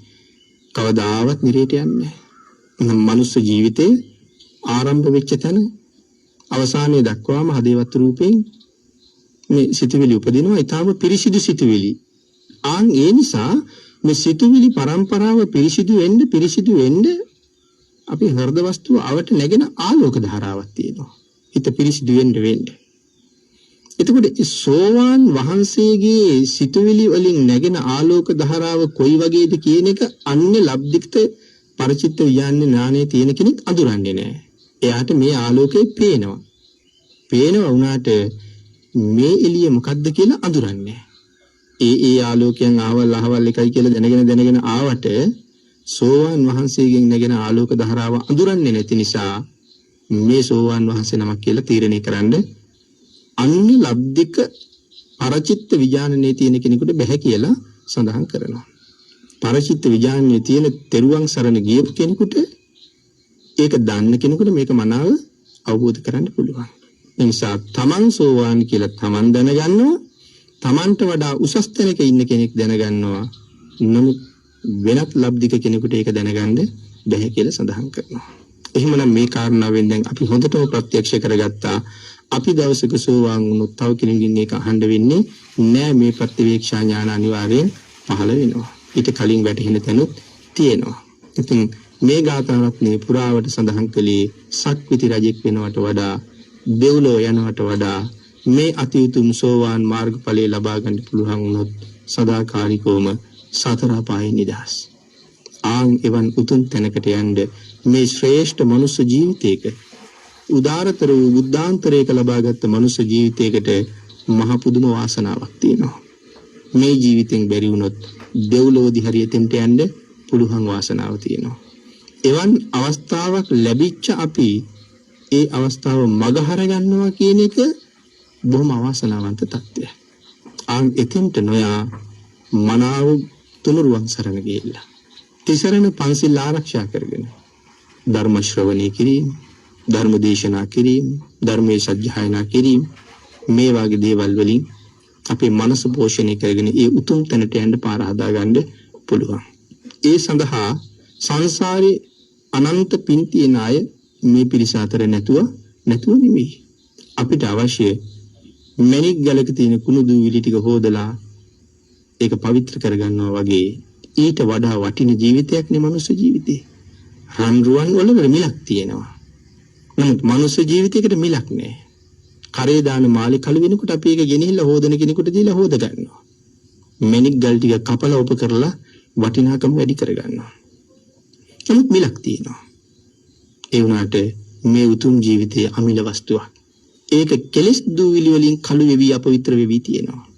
කවදාවත් නිරේට යන්නේ නැහැ. මනුස්ස ජීවිතේ ආරම්භ වෙච්ච තැන අවසානයේ දක්වාම හදේවත් රූපයෙන් මේ සිතුවිලි උපදිනවා. ඊටාම පිරිසිදු සිතුවිලි. ඒ නිසා මේ සිතුවිලි පරම්පරාව පිරිසිදු වෙන්න අපේ හෘද වස්තුව අවට නැගෙන ආලෝක ධාරාවක් තියෙනවා. හිත පිරිසිදු වෙන්න. එතකොට සෝවාන් වහන්සේගේ සිතුවිලි වලින් නැගෙන ආලෝක ධාරාව කොයි වගේද කියන එක අන්‍ය ලබ්ධිත පරිචිත්ත විඥාන ඥානයේ තියෙන කෙනෙක් අඳුරන්නේ නැහැ. එයාට මේ ආලෝකය පේනවා. පේනවා වුණාට මේ එළිය මොකද්ද කියලා අඳුරන්නේ ඒ ආලෝකයන් අහවල් එකයි කියලා දැනගෙන ආවට සෝවාන් වහන්සේගෙන් නැගෙන ආලෝක ධාරාව අඳුරන්නේ නැති නිසා මේ සෝවාන් වහන්සේ නමක් කියලා තීරණය කරන්න අන්‍ය ලබ්ධික පරචිත්ත විඥානයේ තියෙන කෙනෙකුට බෑ කියලා සඳහන් කරනවා. පරචිත්ත විඥානයේ තියෙන තෙරුවන් සරණ ගියපු කෙනෙකුට ඒක දන්න කෙනෙකුට මේක මනාව අවබෝධ කරගන්න පුළුවන්. ඒ නිසා තමන් සෝවාන් කියලා තමන් දැනගන්නවා. තමන්ට වඩා උසස් තැනක ඉන්න කෙනෙක් දැනගන්නවා. නමුත් වෙනත් ලබ්ධික කෙනෙකුට ඒක දැනගන්න බැහැ කියලා සඳහන් කරනවා. එහෙමනම් මේ කාරණාවෙන් දැන් අපි හොඳටම ප්‍රත්‍යක්ෂ කරගත්තා. අපි දවසක සෝවාන් වුණොත් තව කෙනෙකුගෙන් ඒක අහන්න වෙන්නේ නෑ. මේ ප්‍රතිවේක්ෂා ඥාන අනිවාර්යෙන් පහළ වෙනවා. ඊට කලින් වැටහෙන තැනුත් තියෙනවා. ඉතින් මේ ගාථාරත්නේ පුරාවට සඳහන් කළේ සක්විති රජෙක් වෙනවට වඩා දෙව්ලොව යනවට වඩා මේ අති උතුම් සෝවාන් මාර්ගඵලයේ ලබා ගන්න පුළුවන් වුණොත් සදාකාලිකවම සතර අපායේ නිදහස්. එවන් උතුම් තැනකට යන්න මේ ශ්‍රේෂ්ඨ මනුෂ්‍ය ජීවිතයක උදාරතර වූ බුද්ධාන්තරයක ලබාගත් මනුෂ්‍ය ජීවිතයකට මහ පුදුම වාසනාවක් තියෙනවා. මේ ජීවිතෙන් බැරි වුණොත් දෙව්ලොවදී හරියටම යන්න පුළුවන් වාසනාව තියෙනවා. එවන් අවස්ථාවක් ලැබිච්ච අපි ඒ අවස්ථාව මගහර ගන්නවා කියන එක බොහොම අවාසනාවන්ත තත්ත්වයක්. එතෙන්ට නොයා මනාව තුනුරුවන් සරණ ගිහිල්ලා තිසරණ පන්සිල් ආරක්ෂා කරගෙන ධර්ම ශ්‍රවණය කිරීම, ධර්ම දේශනා කිරීම, ධර්මයේ සජ්ජායනා කිරීම මේ වගේ දේවල් වලින් අපේ මනස පෝෂණය කරගෙන ඒ උතුම් තැනට යන්න පාර හදා ගන්න පුළුවන්. ඒ සඳහා සංසාරේ අනන්ත පින් තියන අය මේ පිරිස අතර නැතුව නෙමෙයි. අපිට අවශ්‍ය මැණික් ගලක තියෙන කුණු දූවිලි ටික හොදලා ඒක පවිත්‍ර කරගන්නවා වගේ ඊට වඩා වටින ජීවිතයක් නේ මනුස්ස ජීවිතේ. රන් රුවන් වල මිලක් තියෙනවා. නමුත් මනුස්ස ජීවිතයකට මිලක් නැහැ. කරේ දාන මාළි කළු වෙනකොට අපි ඒක ගෙනහිල්ලා හොදන කෙනෙකුට දීලා හොද ගන්නවා. මැණික් ගල් ටික කපලා උප කරලා වටිනාකම වැඩි කරගන්නවා. නමුත් මිලක් තියෙනවා. ඒ වුණාට මේ උතුම් ජීවිතයේ අමිල වස්තුවක්. ඒක කෙලෙස් දූවිලි වලින් කළු වෙවි අපවිත්‍ර වෙවි තියෙනවා.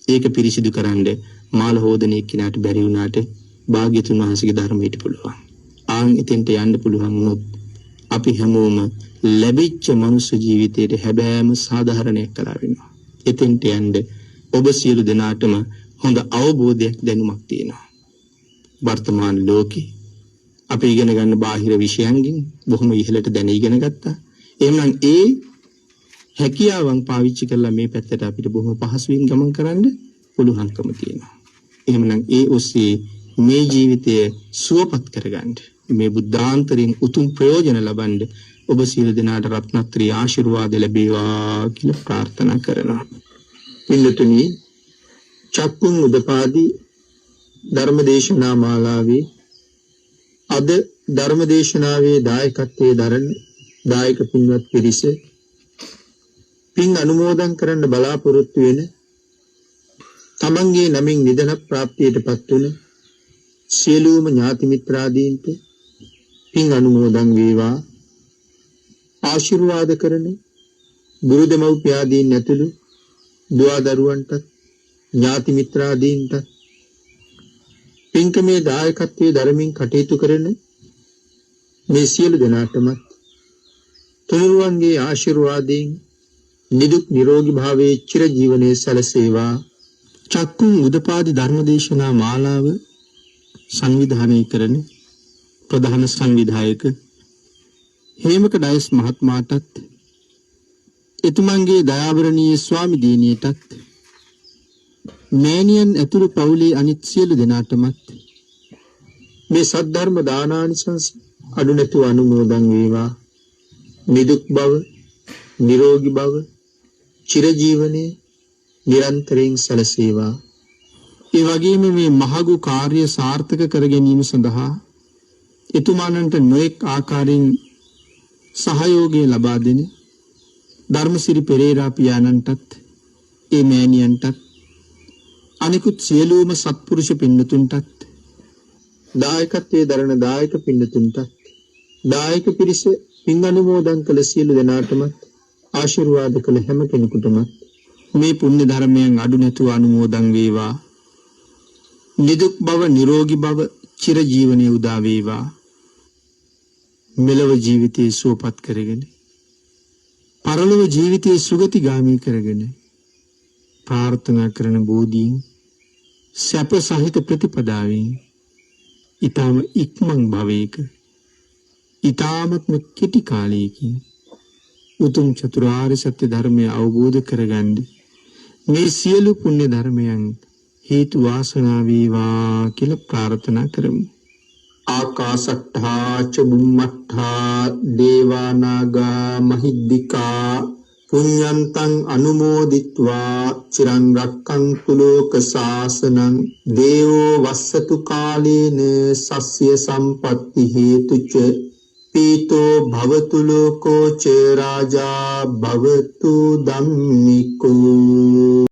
ඒක පිරිසිදු කරන්න මාල හොදන එක්කිනාට බැරි වුණාට භාග්‍යතුන් වහන්සේගේ ධර්මයට පුළුවන්. ආන් එතෙන්ට යන්න පුළුවන් වුණොත් අපි හැමෝම ලැබිච්ච මනුස්ස ජීවිතයේ හැබෑම සාධාරණයක් කරා වෙනවා. එතෙන්ට යන්න ඔබ සියලු දෙනාටම හොඳ අවබෝධයක් දැනුමක් තියෙනවා. වර්තමාන ලෝකේ අපි ඉගෙන ගන්න බාහිර විෂයන්ගෙන් බොහොම ඉහළට දැන ඉගෙන ගත්තා. එහෙනම් ඒ හැකියාවන් පාවිච්චි කරලා මේ පැත්තට අපිට බොහොම පහසුවෙන් ගමන් කරන්න පුළුවන්කම තියෙනවා. එහෙනම් ඒ ඔස්සේ මේ ජීවිතය සුවපත් කරගන්න මේ බුද්ධාන්තරයෙන් උතුම් ප්‍රයෝජන ලබන්න ඔබ සියලු දෙනාට රත්නත්‍රී ආශිර්වාද ලැබේවා කියලා ප්‍රාර්ථනා කරනවා. පින්තුනි, චක්කුන් උදපාදී ධර්මදේශනා මාලාවේ අද ධර්මදේශනාවේ දායකත්වයේ දරන දායක පින්වත් පිරිස පින් අනුමෝදන් කරන්න බලාපොරොත්තු වෙන තමන්ගේ නමින් නිදන ප්‍රාප්තියටපත් වුණ සියලුම ඥාති මිත්‍රාදීන්ට පින් අනුමෝදන් වේවා. ආශිර්වාද කරන ගුරු දෙමව්පියාදීන් ඇතුළු දුවා දරුවන්ට ඥාති මිත්‍රාදීන්ට පින්කමේ දායකත්වයේ ධර්මින් කටයුතු කරන මේ සියලු දෙනාටම තුනුරුවන්ගේ ආශිර්වාදයෙන් නිදුක් නිරෝගී භාවයේ චිර ජීවනයේ සැලසේවා. චක්කුන් උදපාදි ධර්මදේශනා මාලාව සංවිධානය කරන ප්‍රධාන සංවිධායක හේමක ඩයස් මහත්මයාටත් එතුමන්ගේ දයාවරණීය ස්වාමි දිනියටත් මෑණියන් ඇතුළු පවුලේ අනිත් සියලු දෙනාටමත් මේ සද්ධර්ම දානානිසංස අඩු නැතුව අනුමෝදන් වේවා. නිදුක් බව, නිරෝගී බව, චිරජීවනයේ නිරන්තරයෙන් සැලසේවා. ඒ වගේම මේ මහඟු කාර්ය සාර්ථක කර ගැනීම සඳහා එතුමානන්ට නොඑක් ආකාරයෙන් සහයෝගය ලබා දෙන ධර්මසිරි පෙරේරා පියාණන්ටත් ඒ මෑණියන්ටත් අනිකුත් සියලුම සත්පුරුෂ පින්නතුන්ටත් දායකත්වයේ දරන දායක පින්නතුන්ටත් දායක පිරිස පින් අනුමෝදන් කළ සියලු දෙනාටම ආශිර්වාද කළ හැම කෙනෙකුටම මේ පුණ්‍ය ධර්මයන් අඩු නැතුව අනුමෝදන් වේවා. නිදුක් බව, නිරෝගී බව, චිර ජීවනයේ උදා වේවා. මෙලව ජීවිතයේ සුවපත් කරගෙන පරලොව ජීවිතයේ සුගතිගාමී කරගෙන ප්‍රාර්ථනා කරන බෝධීන් සැප සහිත ප්‍රතිපදාවෙන් ඊටම ඉක්මන් භවයක ඊටාත්ම කෙටි කාලයකින් උතුම් චතුරාර්ය සත්‍ය ධර්මය අවබෝධ කරගන්න මේ සියලු පුණ්‍ය ධර්මයන් හේතු වාසනා වේවා කියලා ප්‍රාර්ථනා කරමු. ආකාශට්ඨා ච බුම්මට්ඨා දේවා නාග මහිද්దికා පුඤ්ඤන්තං අනුමෝදිත්වා චිරං රක්ඛන්තු ලෝක සාසනං දේවෝ වස්සතු කාලේන සස්්‍ය සම්පත්ති හේතුච පීතෝ භවතු ලෝකෝ ච රාජා භවතු ධම්මිකෝ.